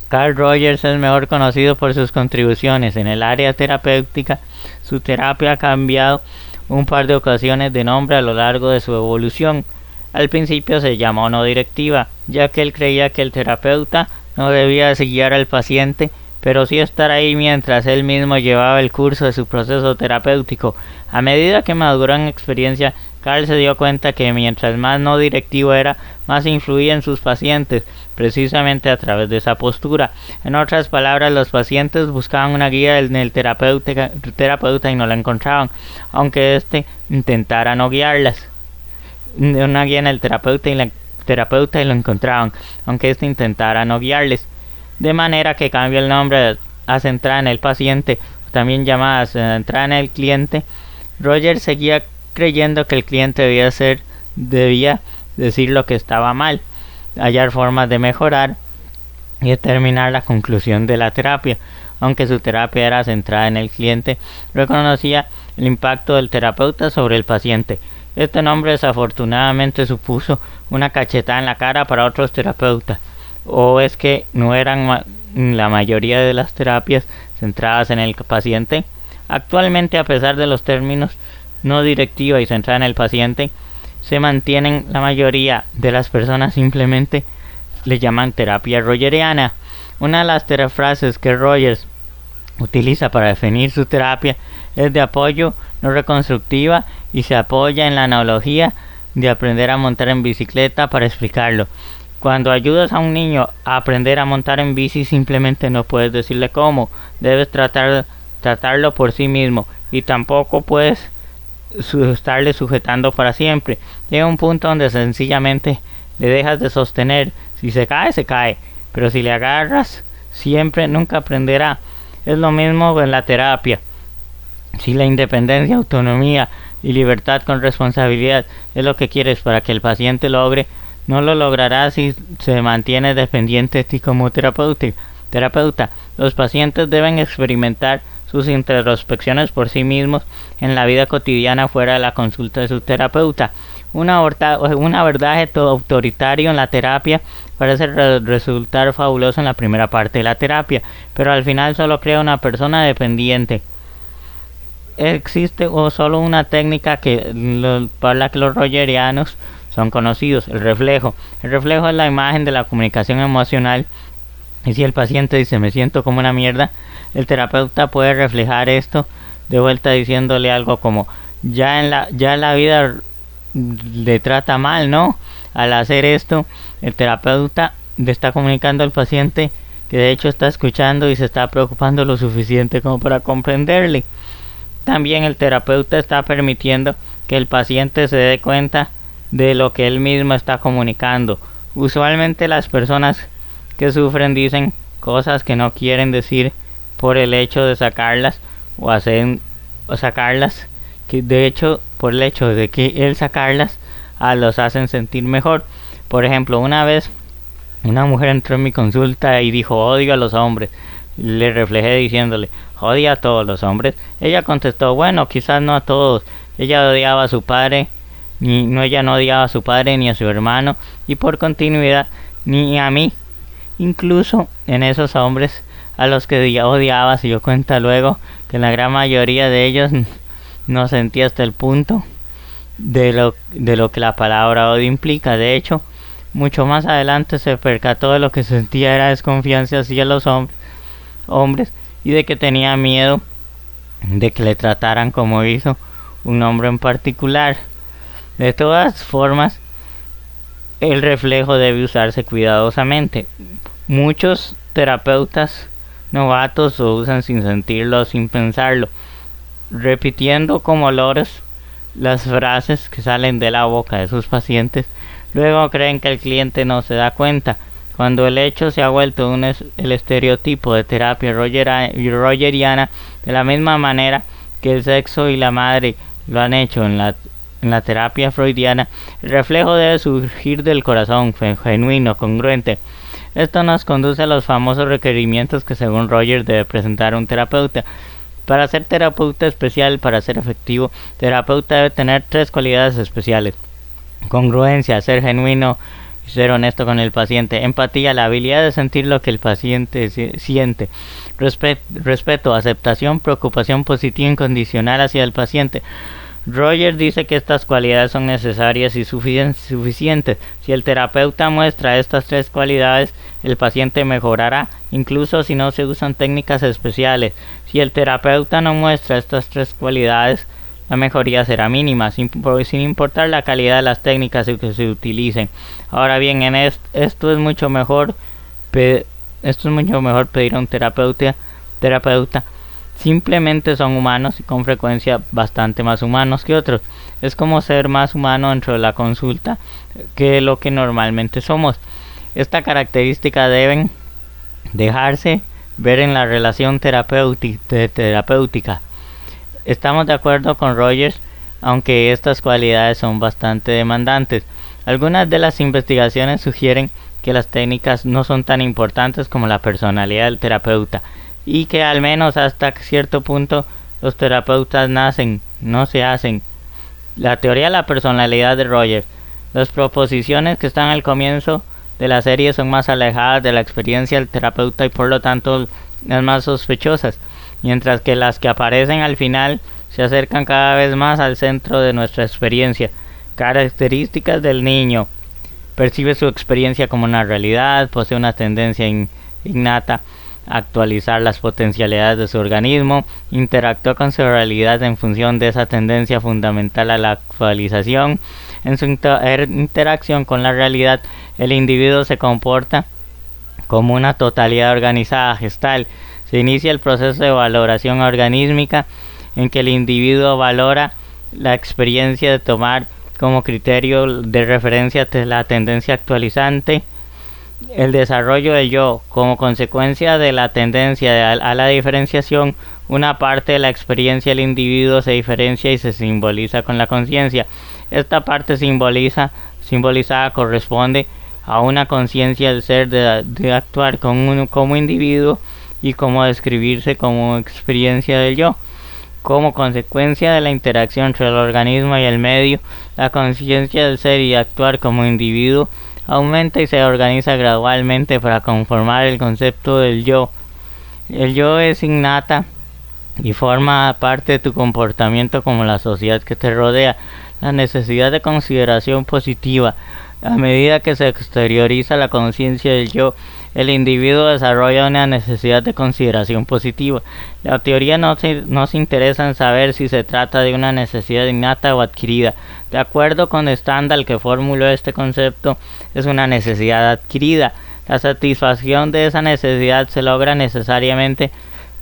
Carl Rogers es mejor conocido por sus contribuciones en el área terapéutica. Su terapia ha cambiado un par de ocasiones de nombre a lo largo de su evolución. Al principio se llamó no directiva, ya que él creía que el terapeuta no debía guiar al paciente, pero sí estar ahí mientras él mismo llevaba el curso de su proceso terapéutico. A medida que maduró en experiencia, Carl se dio cuenta que mientras más no directivo era, más influía en sus pacientes, precisamente a través de esa postura. En otras palabras, los pacientes buscaban una guía en el terapeuta y no la encontraban, aunque éste intentara no guiarlas. Una guía en el terapeuta y lo encontraban, aunque éste intentara no guiarles. De manera que cambia el nombre a centrada en el paciente, también llamada centrada en el cliente. Rogers seguía creyendo que el cliente debía decir lo que estaba mal, hallar formas de mejorar y determinar la conclusión de la terapia. Aunque su terapia era centrada en el cliente, reconocía el impacto del terapeuta sobre el paciente. Este nombre desafortunadamente supuso una cachetada en la cara para otros terapeutas. ¿O es que no eran la mayoría de las terapias centradas en el paciente? Actualmente, a pesar de los términos no directiva y centrada en el paciente, se mantienen, la mayoría de las personas simplemente le llaman terapia rogeriana. Una de las frases que Rogers utiliza para definir su terapia es de apoyo no reconstructiva y se apoya en la analogía de aprender a montar en bicicleta para explicarlo. Cuando ayudas a un niño a aprender a montar en bici, simplemente no puedes decirle cómo. Debes tratarlo por sí mismo y tampoco puedes estarle sujetando para siempre. Llega un punto donde sencillamente le dejas de sostener. Si se cae, se cae, pero si le agarras, nunca aprenderá. Es lo mismo en la terapia. Si la independencia, autonomía y libertad con responsabilidad es lo que quieres para que el paciente logre, no lo logrará si se mantiene dependiente de ti como terapeuta. terapeuta. Los pacientes deben experimentar sus introspecciones por sí mismos en la vida cotidiana fuera de la consulta de su terapeuta. Un abordaje autoritario en la terapia parece resultar fabuloso en la primera parte de la terapia, pero al final solo crea una persona dependiente. Existe solo una técnica para la que los rogerianos son conocidos: el reflejo. El reflejo es la imagen de la comunicación emocional, y si el paciente dice me siento como una mierda, el terapeuta puede reflejar esto de vuelta diciéndole algo como ya la vida le trata mal, ¿no? Al hacer esto, el terapeuta le está comunicando al paciente que de hecho está escuchando y se está preocupando lo suficiente como para comprenderle. También el terapeuta está permitiendo que el paciente se dé cuenta de lo que él mismo está comunicando. Usualmente las personas que sufren dicen cosas que no quieren decir por el hecho de sacarlas que de hecho por el hecho de que el sacarlas los hacen sentir mejor. Por ejemplo, una vez una mujer entró en mi consulta y dijo odio a los hombres. Le reflejé diciéndole odia a todos los hombres. Ella contestó bueno, quizás no a todos. Ella odiaba a su padre, ella no odiaba a su padre ni a su hermano, y por continuidad ni a mí. Incluso en esos hombres a los que odiaba, se dio cuenta luego que la gran mayoría de ellos no sentía hasta el punto de lo que la palabra odio implica. De hecho, mucho más adelante se percató de lo que sentía era desconfianza hacia los hombres y de que tenía miedo de que le trataran como hizo un hombre en particular. De todas formas, el reflejo debe usarse cuidadosamente. Muchos terapeutas novatos lo usan sin sentirlo, sin pensarlo, repitiendo como loros las frases que salen de la boca de sus pacientes. Luego creen que el cliente no se da cuenta, cuando el hecho se ha vuelto el estereotipo de terapia rogeriana, de la misma manera que el sexo y la madre lo han hecho en la terapia freudiana. El reflejo debe surgir del corazón, genuino, congruente. Esto nos conduce a los famosos requerimientos que según Rogers debe presentar un terapeuta. Para ser terapeuta especial, para ser efectivo, terapeuta debe tener 3 cualidades especiales: congruencia, ser genuino y ser honesto con el paciente; empatía, la habilidad de sentir lo que el paciente siente; respeto, aceptación, preocupación positiva incondicional hacia el paciente. Rogers dice que estas cualidades son necesarias y suficientes. Si el terapeuta muestra estas 3 cualidades, el paciente mejorará, incluso si no se usan técnicas especiales. Si el terapeuta no muestra estas 3 cualidades, la mejoría será mínima, sin importar la calidad de las técnicas que se utilicen. Ahora bien, esto es mucho mejor pedir a un terapeuta. Simplemente son humanos y con frecuencia bastante más humanos que otros. Es como ser más humano dentro de la consulta que lo que normalmente somos. Esta característica deben dejarse ver en la relación terapéutica. Estamos de acuerdo con Rogers, aunque estas cualidades son bastante demandantes. Algunas de las investigaciones sugieren que las técnicas no son tan importantes como la personalidad del terapeuta, y que al menos hasta cierto punto los terapeutas no se hacen. La teoría de la personalidad de Rogers. Las proposiciones que están al comienzo de la serie son más alejadas de la experiencia del terapeuta y por lo tanto las más sospechosas, mientras que las que aparecen al final se acercan cada vez más al centro de nuestra experiencia. Características del niño: percibe su experiencia como una realidad, posee una tendencia innata a actualizar las potencialidades de su organismo, interactúa con su realidad en función de esa tendencia fundamental a la actualización. En su interacción con la realidad, el individuo se comporta como una totalidad organizada gestal. Se inicia el proceso de valoración organísmica, en que el individuo valora la experiencia de tomar como criterio de referencia la tendencia actualizante. El desarrollo del yo. Como consecuencia de la tendencia a la diferenciación, una parte de la experiencia del individuo se diferencia y se simboliza con la conciencia. Esta parte simbolizada corresponde a una conciencia del ser, de actuar como individuo y como describirse como experiencia del yo. Como consecuencia de la interacción entre el organismo y el medio, la conciencia del ser y actuar como individuo aumenta y se organiza gradualmente para conformar el concepto del yo. El yo es innata y forma parte de tu comportamiento como la sociedad que te rodea. La necesidad de consideración positiva. A medida que se exterioriza la conciencia del yo, el individuo desarrolla una necesidad de consideración positiva. La teoría no se interesa en saber si se trata de una necesidad innata o adquirida. De acuerdo con Stendhal, que formuló este concepto, es una necesidad adquirida. La satisfacción de esa necesidad se logra necesariamente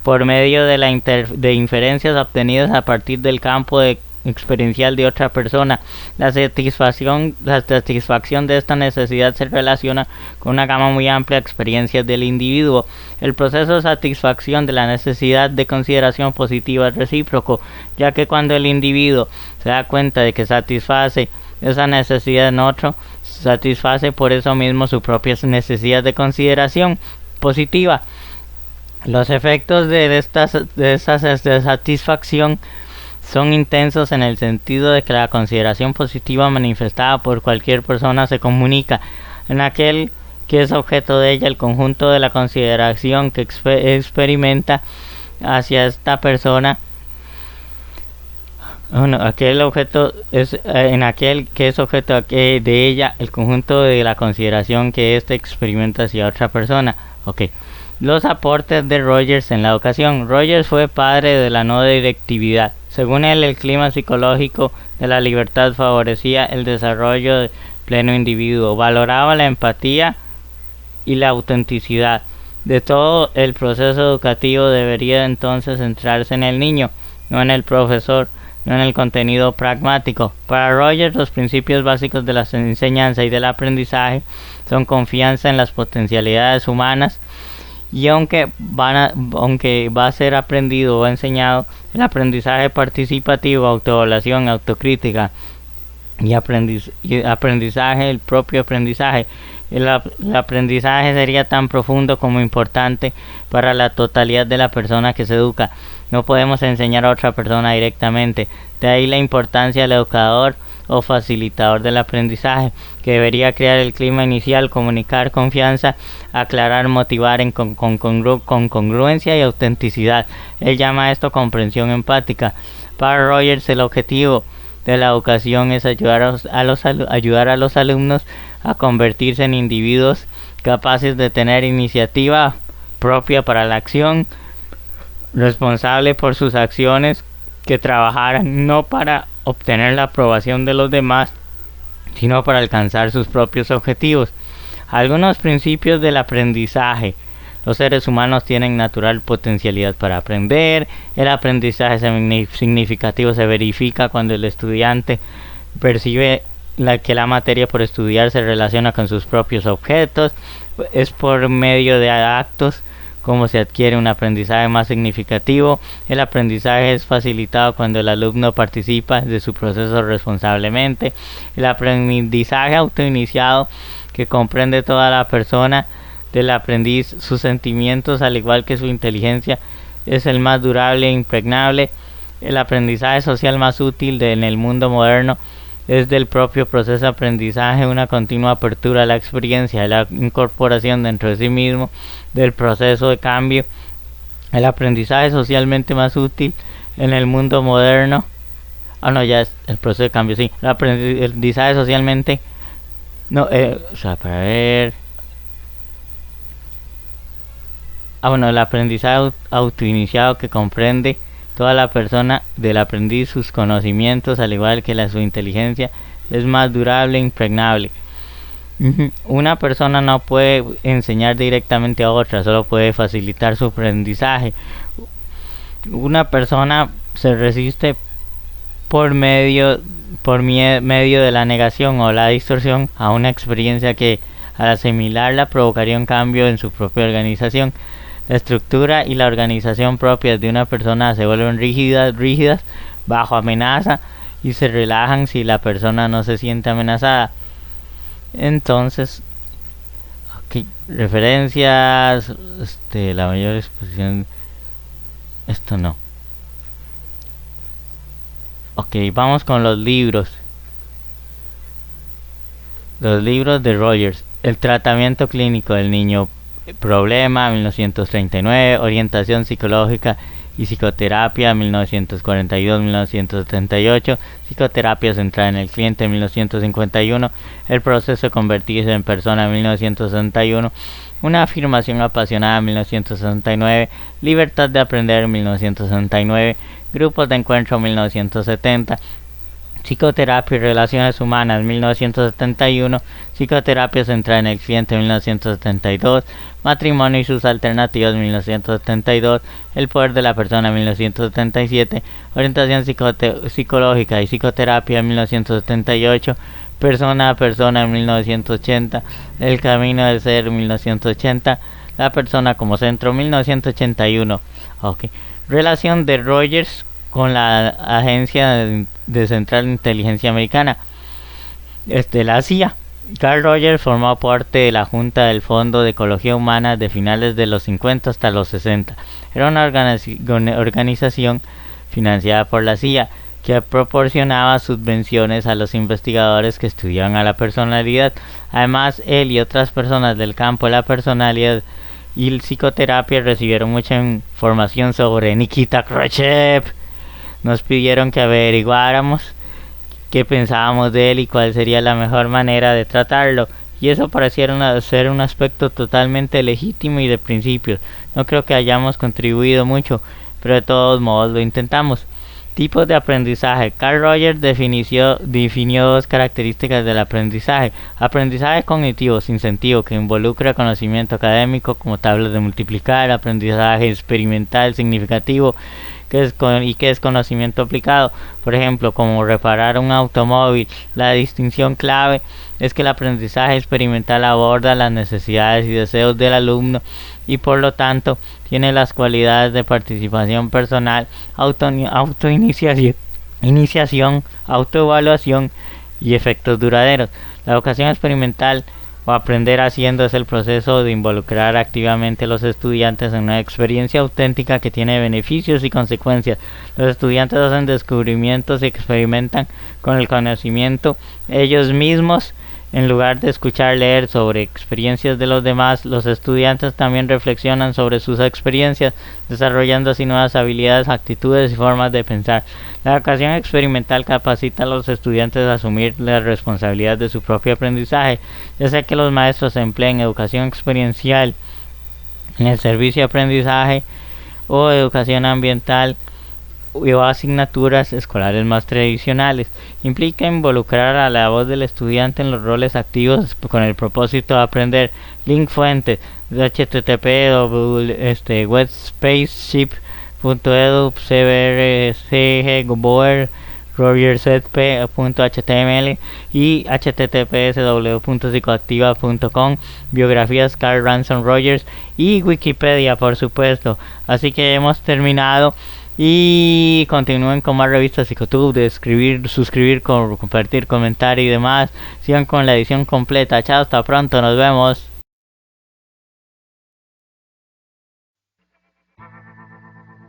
por medio de inferencias obtenidas a partir del campo experiencial de otra persona. La satisfacción de esta necesidad se relaciona con una gama muy amplia de experiencias del individuo. El proceso de satisfacción de la necesidad de consideración positiva es recíproco, ya que cuando el individuo se da cuenta de que satisface esa necesidad en otro, satisface por eso mismo su propia necesidad de consideración positiva. Los efectos de esta satisfacción son intensos en el sentido de que la consideración positiva manifestada por cualquier persona se comunica en aquel que es objeto de ella. El conjunto de la consideración que experimenta hacia esta persona, en aquel que es objeto de ella, el conjunto de la consideración que éste experimenta hacia otra persona. Los aportes de Rogers en la educación. Rogers fue padre de la no directividad. Según él, el clima psicológico de la libertad favorecía el desarrollo del pleno individuo, valoraba la empatía y la autenticidad. De todo el proceso educativo debería entonces centrarse en el niño, no en el profesor, no en el contenido pragmático. Para Rogers, los principios básicos de la enseñanza y del aprendizaje son confianza en las potencialidades humanas, y aunque va a ser aprendido o enseñado, el aprendizaje participativo, autoevaluación, autocrítica y aprendizaje, el propio aprendizaje. El aprendizaje sería tan profundo como importante para la totalidad de la persona que se educa. No podemos enseñar a otra persona directamente. De ahí la importancia del educador o facilitador del aprendizaje, que debería crear el clima inicial, comunicar confianza, aclarar, motivar con congruencia y autenticidad. Él llama a esto comprensión empática. Para Rogers, el objetivo de la educación es ayudar a los alumnos a convertirse en individuos capaces de tener iniciativa propia para la acción, responsable por sus acciones, que trabajaran no para obtener la aprobación de los demás, sino para alcanzar sus propios objetivos. Algunos principios del aprendizaje. Los seres humanos tienen natural potencialidad para aprender. El aprendizaje significativo se verifica cuando el estudiante percibe que la materia por estudiar se relaciona con sus propios objetos. Es por medio de actos como se adquiere un aprendizaje más significativo. El aprendizaje es facilitado cuando el alumno participa de su proceso responsablemente. El aprendizaje autoiniciado, que comprende toda la persona del aprendiz, sus sentimientos al igual que su inteligencia, es el más durable e impregnable. El aprendizaje social más útil en el mundo moderno es del propio proceso de aprendizaje, una continua apertura a la experiencia, a la incorporación dentro de sí mismo del proceso de cambio. El aprendizaje socialmente más útil en el mundo moderno, ya es el proceso de cambio, sí. El aprendizaje socialmente, el aprendizaje autoiniciado, que comprende toda la persona del aprendiz, sus conocimientos, al igual que su inteligencia, es más durable e impregnable. Una persona no puede enseñar directamente a otra, solo puede facilitar su aprendizaje. Una persona se resiste por medio de la negación o la distorsión a una experiencia que, al asimilarla, provocaría un cambio en su propia organización. La estructura y la organización propias de una persona se vuelven rígidas bajo amenaza y se relajan si la persona no se siente amenazada. Entonces, Referencias, la mayor exposición, esto no. Ok, vamos con los libros. Los libros de Rogers. El tratamiento clínico del niño problema, 1939. Orientación psicológica y psicoterapia, 1942-1978. Psicoterapia centrada en el cliente, 1951. El proceso de convertirse en persona, 1961. Una afirmación apasionada, 1969. Libertad de aprender, 1969. Grupos de encuentro, 1970. Psicoterapia y relaciones humanas, 1971. Psicoterapia centrada en el cliente, 1972. Matrimonio y sus alternativas, 1972. El poder de la persona, 1977. Orientación psicológica y psicoterapia, 1978. Persona a persona, 1980. El camino del ser, 1980. La persona como centro, 1981. Okay. Relación de Rogers con la Agencia de Central de Inteligencia Americana, la CIA. Carl Rogers formó parte de la Junta del Fondo de Ecología Humana de finales de los 50 hasta los 60. Era una organización financiada por la CIA que proporcionaba subvenciones a los investigadores que estudiaban a la personalidad. Además, él y otras personas del campo de la personalidad y el psicoterapia recibieron mucha información sobre Nikita Khrushchev. Nos pidieron que averiguáramos qué pensábamos de él y cuál sería la mejor manera de tratarlo, y eso pareciera ser un aspecto totalmente legítimo y de principios. No creo que hayamos contribuido mucho, pero de todos modos lo intentamos. Tipos de aprendizaje. Carl Rogers definió dos características del aprendizaje. Aprendizaje cognitivo sin sentido, que involucra conocimiento académico como tablas de multiplicar. Aprendizaje experimental significativo, que es conocimiento aplicado, por ejemplo, como reparar un automóvil. La distinción clave es que el aprendizaje experimental aborda las necesidades y deseos del alumno y por lo tanto tiene las cualidades de participación personal, iniciación, autoevaluación y efectos duraderos. La educación experimental o aprender haciendo es el proceso de involucrar activamente a los estudiantes en una experiencia auténtica que tiene beneficios y consecuencias. Los estudiantes hacen descubrimientos y experimentan con el conocimiento ellos mismos. En lugar de escuchar leer sobre experiencias de los demás, los estudiantes también reflexionan sobre sus experiencias, desarrollando así nuevas habilidades, actitudes y formas de pensar. La educación experimental capacita a los estudiantes a asumir la responsabilidad de su propio aprendizaje, ya sea que los maestros empleen educación experiencial en el servicio de aprendizaje o educación ambiental o asignaturas escolares más tradicionales. Implica involucrar a la voz del estudiante en los roles activos con el propósito de aprender. Link fuente http://webspaceship.edu cbrcg goboer rogersetp.html y https://www.psicoactiva.com. Biografías Carl Ransom Rogers y Wikipedia, por supuesto. Así que hemos terminado. Y continúen con más revistas Psicotube, de escribir, suscribir, compartir, comentar y demás. Sigan con la edición completa. Chao, hasta pronto, nos vemos.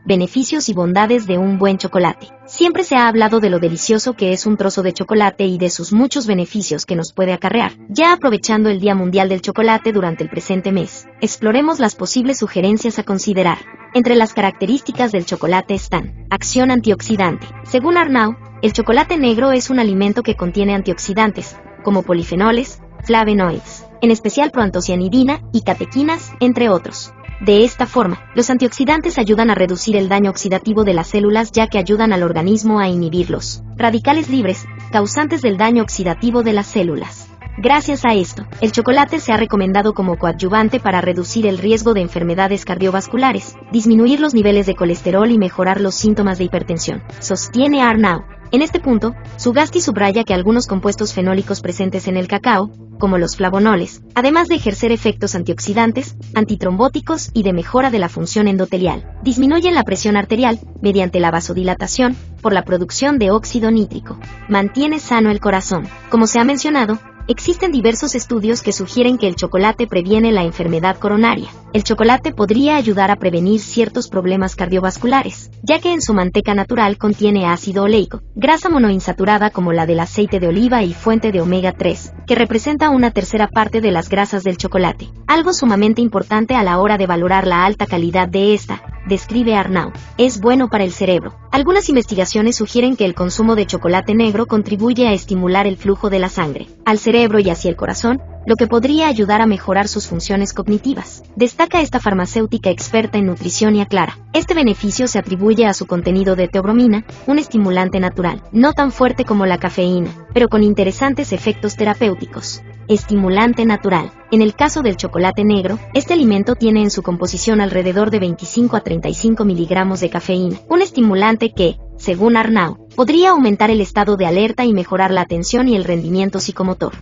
Beneficios y bondades de un buen chocolate. Siempre se ha hablado de lo delicioso que es un trozo de chocolate y de sus muchos beneficios que nos puede acarrear. Ya aprovechando el Día Mundial del Chocolate durante el presente mes, exploremos las posibles sugerencias a considerar. Entre las características del chocolate están: acción antioxidante. Según Arnaud, el chocolate negro es un alimento que contiene antioxidantes, como polifenoles, flavonoides, en especial proantocianidina y catequinas, entre otros. De esta forma, los antioxidantes ayudan a reducir el daño oxidativo de las células, ya que ayudan al organismo a inhibir los radicales libres, causantes del daño oxidativo de las células. Gracias a esto, el chocolate se ha recomendado como coadyuvante para reducir el riesgo de enfermedades cardiovasculares, disminuir los niveles de colesterol y mejorar los síntomas de hipertensión, sostiene Arnaud. En este punto, Zugasti subraya que algunos compuestos fenólicos presentes en el cacao, como los flavonoles, además de ejercer efectos antioxidantes, antitrombóticos y de mejora de la función endotelial, disminuyen la presión arterial mediante la vasodilatación por la producción de óxido nítrico. Mantiene sano el corazón. Como se ha mencionado, Existen diversos estudios que sugieren que el chocolate previene la enfermedad coronaria. El chocolate podría ayudar a prevenir ciertos problemas cardiovasculares, ya que en su manteca natural contiene ácido oleico, grasa monoinsaturada como la del aceite de oliva y fuente de omega 3, que representa una tercera parte de las grasas del chocolate, algo sumamente importante a la hora de valorar la alta calidad de esta. Describe Arnaud, es bueno para el cerebro. Algunas investigaciones sugieren que el consumo de chocolate negro contribuye a estimular el flujo de la sangre al cerebro y hacia el corazón, lo que podría ayudar a mejorar sus funciones cognitivas. Destaca esta farmacéutica experta en nutrición y aclara, este beneficio se atribuye a su contenido de teobromina, un estimulante natural, no tan fuerte como la cafeína, pero con interesantes efectos terapéuticos. Estimulante natural. En el caso del chocolate negro, este alimento tiene en su composición alrededor de 25 a 35 miligramos de cafeína, un estimulante que, según Arnaud, podría aumentar el estado de alerta y mejorar la atención y el rendimiento psicomotor.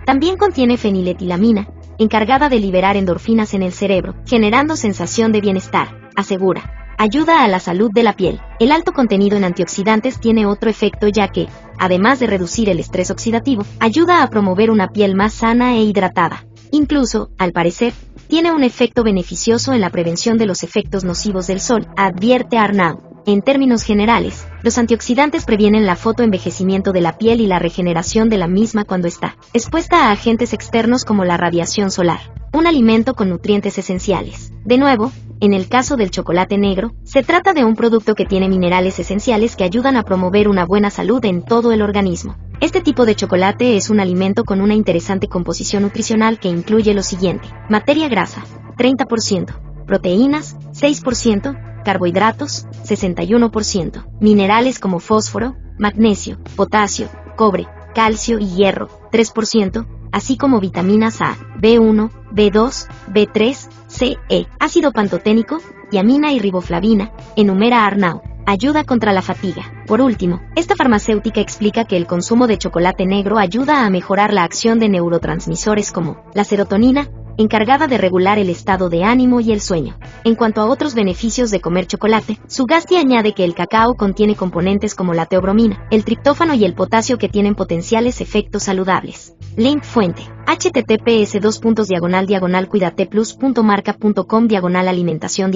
También contiene feniletilamina, encargada de liberar endorfinas en el cerebro, generando sensación de bienestar, asegura. Ayuda a la salud de la piel. El alto contenido en antioxidantes tiene otro efecto ya que, además de reducir el estrés oxidativo, ayuda a promover una piel más sana e hidratada. Incluso, al parecer, tiene un efecto beneficioso en la prevención de los efectos nocivos del sol, advierte Arnaud. En términos generales, los antioxidantes previenen la fotoenvejecimiento de la piel y la regeneración de la misma cuando está expuesta a agentes externos como la radiación solar. Un alimento con nutrientes esenciales. De nuevo, en el caso del chocolate negro, se trata de un producto que tiene minerales esenciales que ayudan a promover una buena salud en todo el organismo. Este tipo de chocolate es un alimento con una interesante composición nutricional que incluye lo siguiente: materia grasa, 30%, proteínas, 6%, carbohidratos, 61%, minerales como fósforo, magnesio, potasio, cobre, calcio y hierro, 3%, así como vitaminas A, B1, B2, B3, C, E, ácido pantoténico, tiamina y riboflavina, enumera Arnaud. Ayuda contra la fatiga. Por último, esta farmacéutica explica que el consumo de chocolate negro ayuda a mejorar la acción de neurotransmisores como la serotonina, encargada de regular el estado de ánimo y el sueño. En cuanto a otros beneficios de comer chocolate, Sugasti añade que el cacao contiene componentes como la teobromina, el triptófano y el potasio que tienen potenciales efectos saludables. Link fuente: https://cuidateplus.marca.com/alimentación/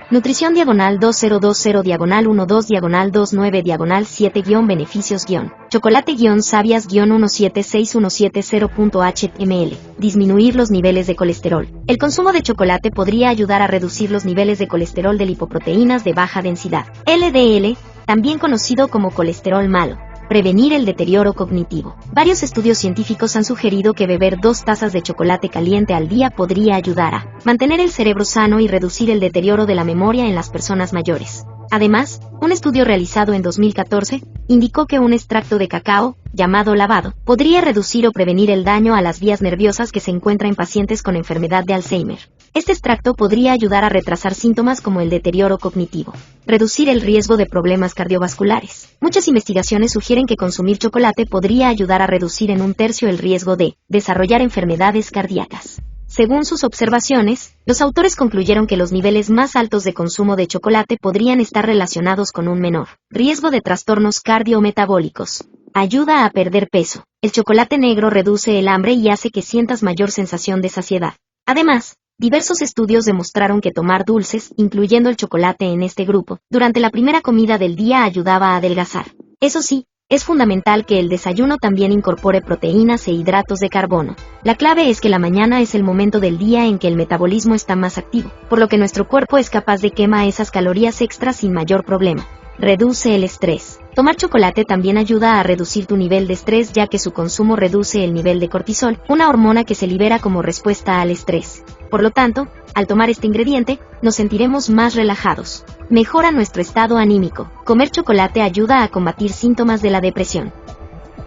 nutrición 2020-29-7-beneficios- chocolate-sabias-1761770.html. Disminuir los niveles de colesterol. El consumo de chocolate podría ayudar a reducir los niveles de colesterol de lipoproteínas de baja densidad, LDL, también conocido como colesterol malo. Prevenir el deterioro cognitivo. Varios estudios científicos han sugerido que beber 2 tazas de chocolate caliente al día podría ayudar a mantener el cerebro sano y reducir el deterioro de la memoria en las personas mayores. Además, un estudio realizado en 2014 indicó que un extracto de cacao, llamado lavado, podría reducir o prevenir el daño a las vías nerviosas que se encuentra en pacientes con enfermedad de Alzheimer. Este extracto podría ayudar a retrasar síntomas como el deterioro cognitivo. Reducir el riesgo de problemas cardiovasculares. Muchas investigaciones sugieren que consumir chocolate podría ayudar a reducir en 1/3 el riesgo de desarrollar enfermedades cardíacas. Según sus observaciones, los autores concluyeron que los niveles más altos de consumo de chocolate podrían estar relacionados con un menor riesgo de trastornos cardiometabólicos. Ayuda a perder peso. El chocolate negro reduce el hambre y hace que sientas mayor sensación de saciedad. Además, diversos estudios demostraron que tomar dulces, incluyendo el chocolate en este grupo, durante la primera comida del día ayudaba a adelgazar. Eso sí, es fundamental que el desayuno también incorpore proteínas e hidratos de carbono. La clave es que la mañana es el momento del día en que el metabolismo está más activo, por lo que nuestro cuerpo es capaz de quemar esas calorías extras sin mayor problema. Reduce el estrés. Tomar chocolate también ayuda a reducir tu nivel de estrés ya que su consumo reduce el nivel de cortisol, una hormona que se libera como respuesta al estrés. Por lo tanto, al tomar este ingrediente, nos sentiremos más relajados. Mejora nuestro estado anímico. Comer chocolate ayuda a combatir síntomas de la depresión.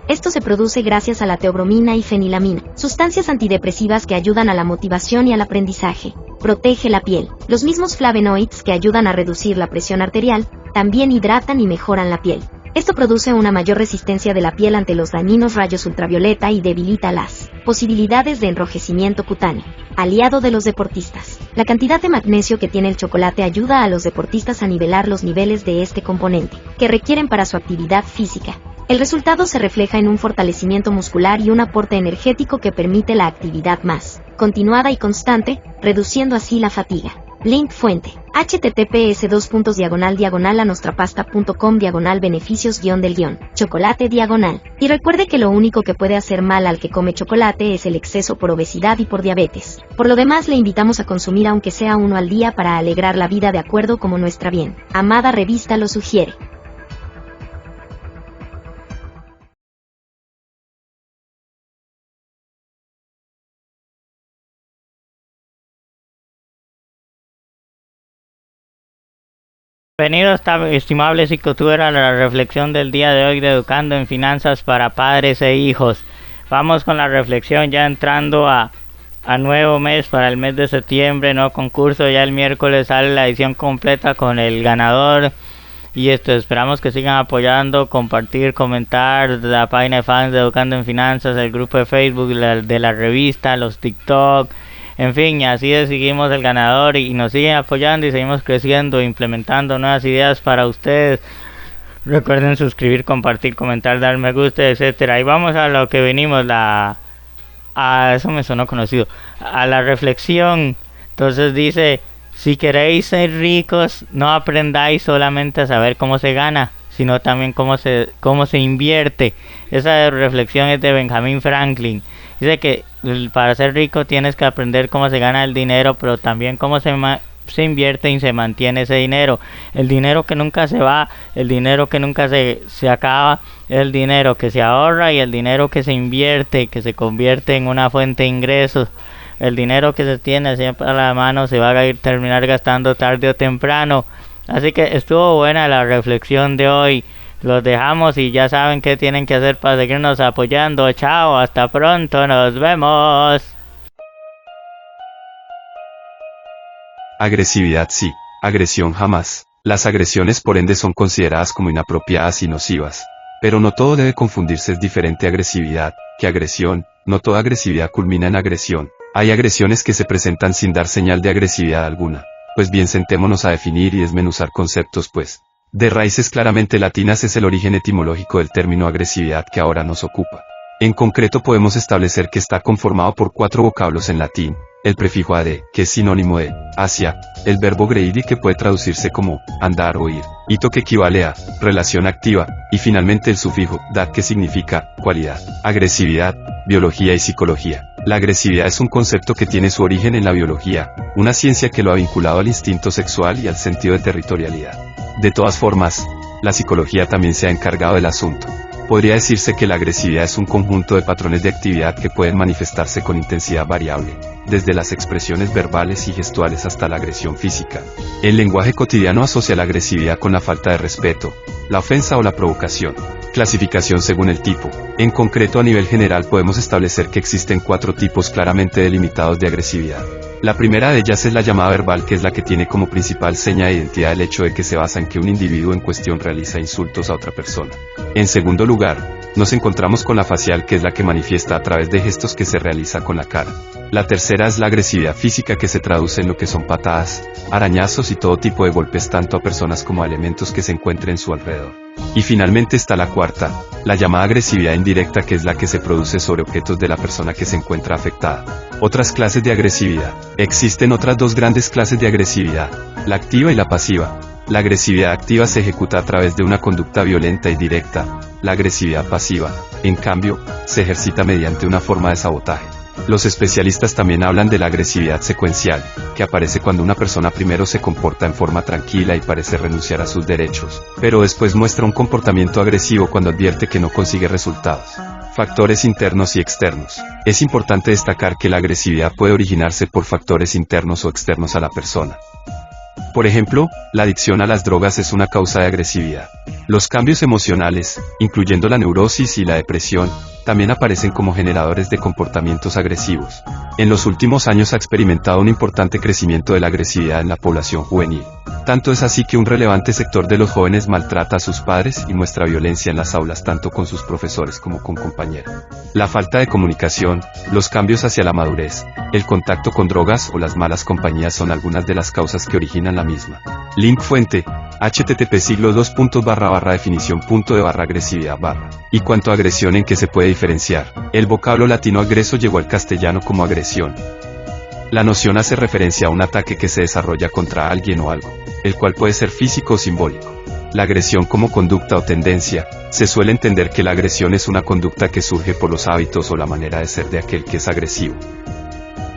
Esto se produce gracias a la teobromina y fenilamina, sustancias antidepresivas que ayudan a la motivación y al aprendizaje. Protege la piel. Los mismos flavonoides que ayudan a reducir la presión arterial, también hidratan y mejoran la piel. Esto produce una mayor resistencia de la piel ante los dañinos rayos ultravioleta y debilita las posibilidades de enrojecimiento cutáneo. Aliado de los deportistas. La cantidad de magnesio que tiene el chocolate ayuda a los deportistas a nivelar los niveles de este componente, que requieren para su actividad física. El resultado se refleja en un fortalecimiento muscular y un aporte energético que permite la actividad más continuada y constante, reduciendo así la fatiga. Link fuente: https://anostrapasta.com/beneficios-del- chocolate-. Y recuerde que lo único que puede hacer mal al que come chocolate es el exceso por obesidad y por diabetes. Por lo demás, le invitamos a consumir aunque sea uno al día para alegrar la vida de acuerdo como nuestra bien amada revista lo sugiere. Bienvenidos, estimables psicotubers, a la reflexión del día de hoy de Educando en Finanzas para Padres e Hijos. Vamos con la reflexión ya entrando a nuevo mes, para el mes de septiembre, nuevo concurso. Ya el miércoles sale la edición completa con el ganador. Y esperamos que sigan apoyando, compartir, comentar la página de fans de Educando en Finanzas, el grupo de Facebook de la revista, los TikTok. En fin, y así seguimos el ganador y nos siguen apoyando y seguimos creciendo, implementando nuevas ideas para ustedes. Recuerden suscribir, compartir, comentar, dar me gusta, etcétera. Y vamos a lo que venimos, eso me sonó conocido, a la reflexión. Entonces dice: si queréis ser ricos, no aprendáis solamente a saber cómo se gana, sino también cómo se invierte. Esa reflexión es de Benjamin Franklin. Dice que para ser rico tienes que aprender cómo se gana el dinero, pero también cómo se invierte y se mantiene ese dinero. El dinero que nunca se va, el dinero que nunca se acaba, el dinero que se ahorra y el dinero que se invierte, que se convierte en una fuente de ingresos. El dinero que se tiene siempre a la mano se va a terminar gastando tarde o temprano. Así que estuvo buena la reflexión de hoy. Los dejamos y ya saben qué tienen que hacer para seguirnos apoyando. Chao, hasta pronto, nos vemos. Agresividad sí, agresión jamás. Las agresiones por ende son consideradas como inapropiadas y nocivas. Pero no todo debe confundirse, es diferente agresividad que agresión. No toda agresividad culmina en agresión. Hay agresiones que se presentan sin dar señal de agresividad alguna. Pues bien, sentémonos a definir y desmenuzar conceptos, pues. De raíces claramente latinas es el origen etimológico del término agresividad que ahora nos ocupa. En concreto podemos establecer que está conformado por 4 vocablos en latín: el prefijo ade, que es sinónimo de hacia, el verbo greidi, que puede traducirse como andar o ir, ito, que equivale a relación activa, y finalmente el sufijo dat, que significa cualidad. Agresividad, biología y psicología. La agresividad es un concepto que tiene su origen en la biología, una ciencia que lo ha vinculado al instinto sexual y al sentido de territorialidad. De todas formas, la psicología también se ha encargado del asunto. Podría decirse que la agresividad es un conjunto de patrones de actividad que pueden manifestarse con intensidad variable, desde las expresiones verbales y gestuales hasta la agresión física. El lenguaje cotidiano asocia la agresividad con la falta de respeto, la ofensa o la provocación. Clasificación según el tipo. En concreto, a nivel general podemos establecer que existen 4 tipos claramente delimitados de agresividad. La primera de ellas es la llamada verbal, que es la que tiene como principal seña de identidad el hecho de que se basa en que un individuo en cuestión realiza insultos a otra persona. En segundo lugar, nos encontramos con la facial, que es la que manifiesta a través de gestos que se realiza con la cara. La tercera es la agresividad física, que se traduce en lo que son patadas, arañazos y todo tipo de golpes tanto a personas como a elementos que se encuentren en su alrededor. Y finalmente está la cuarta, la llamada agresividad indirecta, que es la que se produce sobre objetos de la persona que se encuentra afectada. Otras clases de agresividad. Existen otras 2 grandes clases de agresividad, la activa y la pasiva. La agresividad activa se ejecuta a través de una conducta violenta y directa. La agresividad pasiva, en cambio, se ejercita mediante una forma de sabotaje. Los especialistas también hablan de la agresividad secuencial, que aparece cuando una persona primero se comporta en forma tranquila y parece renunciar a sus derechos, pero después muestra un comportamiento agresivo cuando advierte que no consigue resultados. Factores internos y externos. Es importante destacar que la agresividad puede originarse por factores internos o externos a la persona. Por ejemplo, la adicción a las drogas es una causa de agresividad. Los cambios emocionales, incluyendo la neurosis y la depresión, también aparecen como generadores de comportamientos agresivos. En los últimos años ha experimentado un importante crecimiento de la agresividad en la población juvenil. Tanto es así que un relevante sector de los jóvenes maltrata a sus padres y muestra violencia en las aulas tanto con sus profesores como con compañeros. La falta de comunicación, los cambios hacia la madurez, el contacto con drogas o las malas compañías son algunas de las causas que originan la misma. Link fuente, http://definición.de/agresividad/. Y cuanto a agresión, ¿en qué se puede diferenciar? El vocablo latino agreso llegó al castellano como agresión. La noción hace referencia a un ataque que se desarrolla contra alguien o algo, el cual puede ser físico o simbólico. La agresión como conducta o tendencia, se suele entender que la agresión es una conducta que surge por los hábitos o la manera de ser de aquel que es agresivo.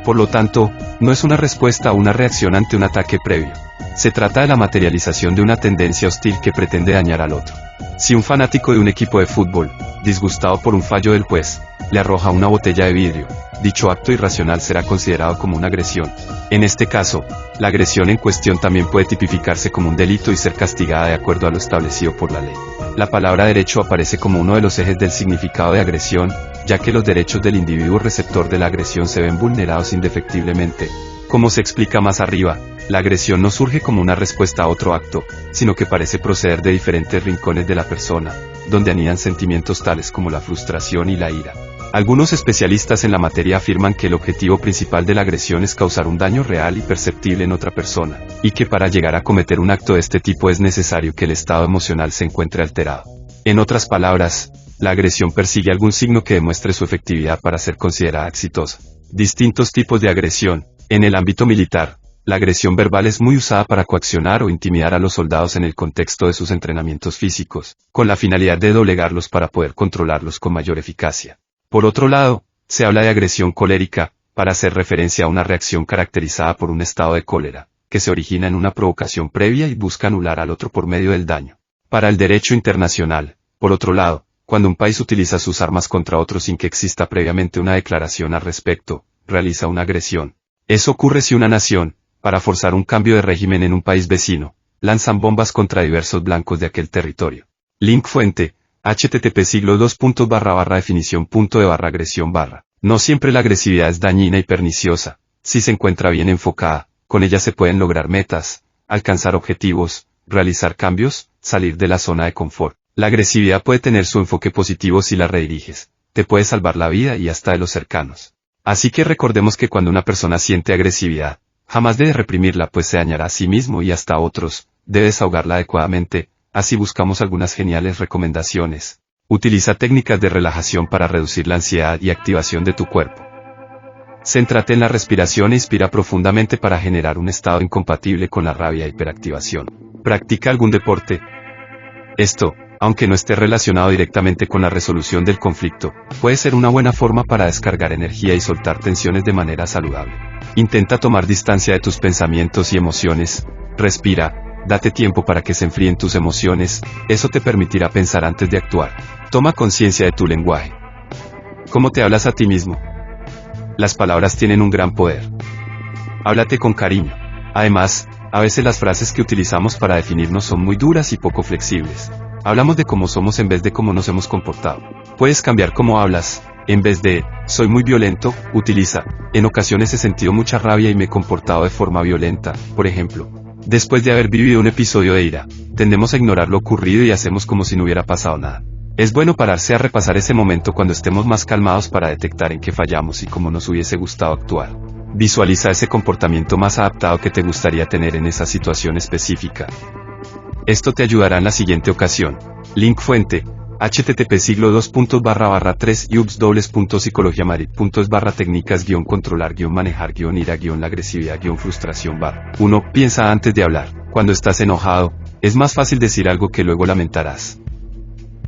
Por lo tanto, no es una respuesta o una reacción ante un ataque previo. Se trata de la materialización de una tendencia hostil que pretende dañar al otro. Si un fanático de un equipo de fútbol, disgustado por un fallo del juez, le arroja una botella de vidrio, dicho acto irracional será considerado como una agresión. En este caso, la agresión en cuestión también puede tipificarse como un delito y ser castigada de acuerdo a lo establecido por la ley. La palabra derecho aparece como uno de los ejes del significado de agresión, ya que los derechos del individuo receptor de la agresión se ven vulnerados indefectiblemente. Como se explica más arriba, la agresión no surge como una respuesta a otro acto, sino que parece proceder de diferentes rincones de la persona, donde anidan sentimientos tales como la frustración y la ira. Algunos especialistas en la materia afirman que el objetivo principal de la agresión es causar un daño real y perceptible en otra persona, y que para llegar a cometer un acto de este tipo es necesario que el estado emocional se encuentre alterado. En otras palabras, la agresión persigue algún signo que demuestre su efectividad para ser considerada exitosa. Distintos tipos de agresión. En el ámbito militar, la agresión verbal es muy usada para coaccionar o intimidar a los soldados en el contexto de sus entrenamientos físicos, con la finalidad de doblegarlos para poder controlarlos con mayor eficacia. Por otro lado, se habla de agresión colérica, para hacer referencia a una reacción caracterizada por un estado de cólera, que se origina en una provocación previa y busca anular al otro por medio del daño. Para el derecho internacional, por otro lado, cuando un país utiliza sus armas contra otro sin que exista previamente una declaración al respecto, realiza una agresión. Eso ocurre si una nación, para forzar un cambio de régimen en un país vecino, lanzan bombas contra diversos blancos de aquel territorio. Link fuente, http://definición.de/agresión/. No siempre la agresividad es dañina y perniciosa, si se encuentra bien enfocada, con ella se pueden lograr metas, alcanzar objetivos, realizar cambios, salir de la zona de confort. La agresividad puede tener su enfoque positivo si la rediriges, te puede salvar la vida y hasta de los cercanos. Así que recordemos que cuando una persona siente agresividad, jamás debe reprimirla pues se dañará a sí mismo y hasta a otros, debe desahogarla adecuadamente. Así buscamos algunas geniales recomendaciones. Utiliza técnicas de relajación para reducir la ansiedad y activación de tu cuerpo. Céntrate en la respiración e inspira profundamente para generar un estado incompatible con la rabia e hiperactivación. Practica algún deporte. Esto, aunque no esté relacionado directamente con la resolución del conflicto, puede ser una buena forma para descargar energía y soltar tensiones de manera saludable. Intenta tomar distancia de tus pensamientos y emociones. Respira. Date tiempo para que se enfríen tus emociones, eso te permitirá pensar antes de actuar. Toma conciencia de tu lenguaje. ¿Cómo te hablas a ti mismo? Las palabras tienen un gran poder. Háblate con cariño. Además, a veces las frases que utilizamos para definirnos son muy duras y poco flexibles. Hablamos de cómo somos en vez de cómo nos hemos comportado. Puedes cambiar cómo hablas. En vez de, soy muy violento, utiliza, en ocasiones he sentido mucha rabia y me he comportado de forma violenta, por ejemplo. Después de haber vivido un episodio de ira, tendemos a ignorar lo ocurrido y hacemos como si no hubiera pasado nada. Es bueno pararse a repasar ese momento cuando estemos más calmados para detectar en qué fallamos y cómo nos hubiese gustado actuar. Visualiza ese comportamiento más adaptado que te gustaría tener en esa situación específica. Esto te ayudará en la siguiente ocasión. Link fuente, http://3/psicologiamarit.es/técnicas-controlar-manejar-ira-la agresividad-frustración. 1. Piensa antes de hablar. Cuando estás enojado, es más fácil decir algo que luego lamentarás.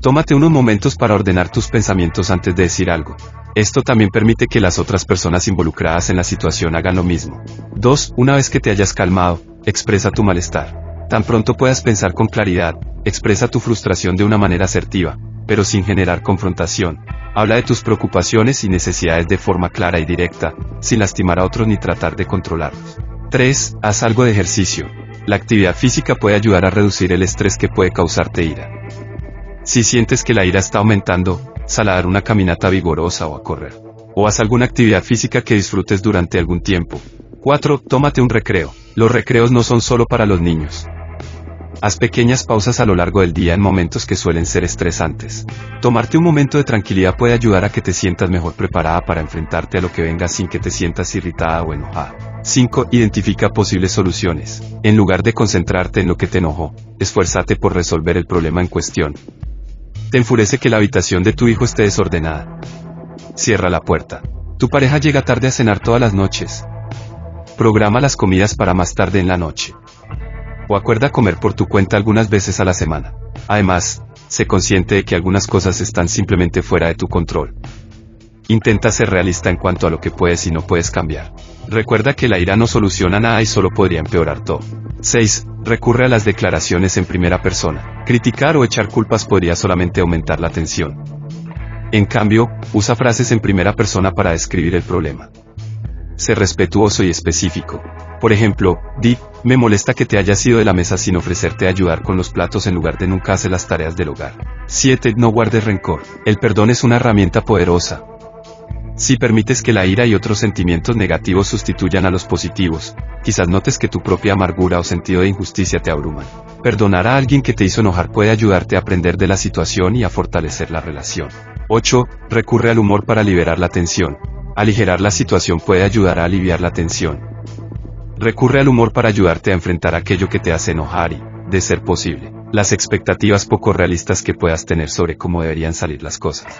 Tómate unos momentos para ordenar tus pensamientos antes de decir algo. Esto también permite que las otras personas involucradas en la situación hagan lo mismo. 2. Una vez que te hayas calmado, expresa tu malestar. Tan pronto puedas pensar con claridad, expresa tu frustración de una manera asertiva, pero sin generar confrontación. Habla de tus preocupaciones y necesidades de forma clara y directa, sin lastimar a otros ni tratar de controlarlos. 3. Haz algo de ejercicio. La actividad física puede ayudar a reducir el estrés que puede causarte ira. Si sientes que la ira está aumentando, sal a dar una caminata vigorosa o a correr. O haz alguna actividad física que disfrutes durante algún tiempo. 4. Tómate un recreo. Los recreos no son solo para los niños. Haz pequeñas pausas a lo largo del día en momentos que suelen ser estresantes. Tomarte un momento de tranquilidad puede ayudar a que te sientas mejor preparada para enfrentarte a lo que venga sin que te sientas irritada o enojada. 5. Identifica posibles soluciones. En lugar de concentrarte en lo que te enojó, esfuérzate por resolver el problema en cuestión. ¿Te enfurece que la habitación de tu hijo esté desordenada? Cierra la puerta. Tu pareja llega tarde a cenar todas las noches. Programa las comidas para más tarde en la noche. O acuerda comer por tu cuenta algunas veces a la semana. Además, sé consciente de que algunas cosas están simplemente fuera de tu control. Intenta ser realista en cuanto a lo que puedes y no puedes cambiar. Recuerda que la ira no soluciona nada y solo podría empeorar todo. 6. Recurre a las declaraciones en primera persona. Criticar o echar culpas podría solamente aumentar la tensión. En cambio, usa frases en primera persona para describir el problema. Sé respetuoso y específico. Por ejemplo, di, me molesta que te hayas ido de la mesa sin ofrecerte ayudar con los platos en lugar de nunca hacer las tareas del hogar. 7. No guardes rencor. El perdón es una herramienta poderosa. Si permites que la ira y otros sentimientos negativos sustituyan a los positivos, quizás notes que tu propia amargura o sentido de injusticia te abruman. Perdonar a alguien que te hizo enojar puede ayudarte a aprender de la situación y a fortalecer la relación. 8. Recurre al humor para liberar la tensión. Aligerar la situación puede ayudar a aliviar la tensión. Recurre al humor para ayudarte a enfrentar aquello que te hace enojar y, de ser posible, las expectativas poco realistas que puedas tener sobre cómo deberían salir las cosas.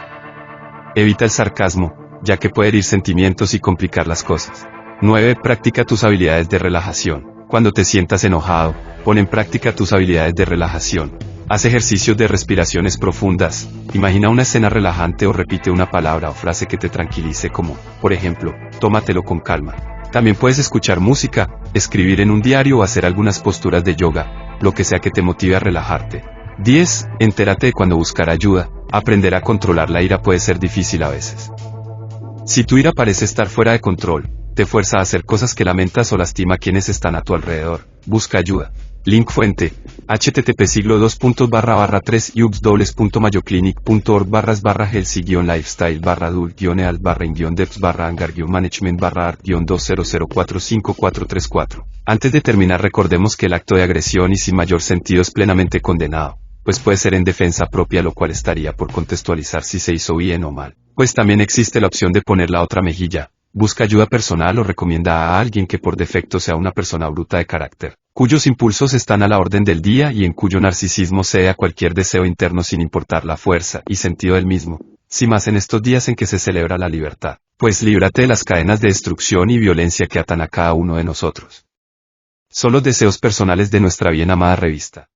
Evita el sarcasmo, ya que puede herir sentimientos y complicar las cosas. 9. Practica tus habilidades de relajación. Cuando te sientas enojado, pon en práctica tus habilidades de relajación. Haz ejercicios de respiraciones profundas, imagina una escena relajante o repite una palabra o frase que te tranquilice como, por ejemplo, tómatelo con calma. También puedes escuchar música, escribir en un diario o hacer algunas posturas de yoga, lo que sea que te motive a relajarte. 10. Entérate de cuando buscar ayuda. Aprender a controlar la ira puede ser difícil a veces. Si tu ira parece estar fuera de control, te fuerza a hacer cosas que lamentas o lastima a quienes están a tu alrededor, busca ayuda. Link fuente, http://3ubs.mayoclinic.org/healthy-lifestyle-dul-alt-bar-200454334. Antes de terminar, recordemos que el acto de agresión y sin mayor sentido es plenamente condenado, pues puede ser en defensa propia, lo cual estaría por contextualizar si se hizo bien o mal. Pues también existe la opción de poner la otra mejilla. Busca ayuda personal o recomienda a alguien que por defecto sea una persona bruta de carácter, cuyos impulsos están a la orden del día y en cuyo narcisismo cede a cualquier deseo interno sin importar la fuerza y sentido del mismo. Si más en estos días en que se celebra la libertad, pues líbrate de las cadenas de destrucción y violencia que atan a cada uno de nosotros. Son los deseos personales de nuestra bien amada revista.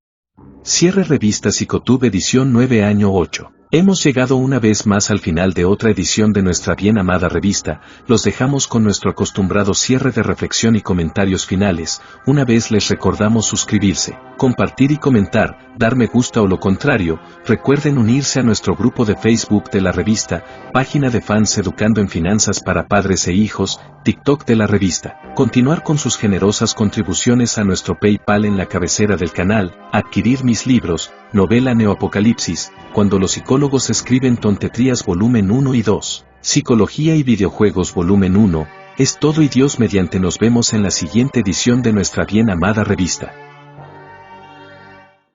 Cierre Revista Psicotube edición 9 año 8. Hemos llegado una vez más al final de otra edición de nuestra bien amada revista. Los dejamos con nuestro acostumbrado cierre de reflexión y comentarios finales. Una vez les recordamos suscribirse, compartir y comentar, dar me gusta o lo contrario. Recuerden unirse a nuestro grupo de Facebook de la revista, página de fans Educando en Finanzas para Padres e Hijos, TikTok de la revista. Continuar con sus generosas contribuciones a nuestro PayPal en la cabecera del canal, adquirir mis libros, novela Neoapocalipsis, Cuando los psicólogos escriben tonterías volumen 1 y 2, Psicología y videojuegos volumen 1, es todo y Dios mediante. Nos vemos en la siguiente edición de nuestra bien amada revista.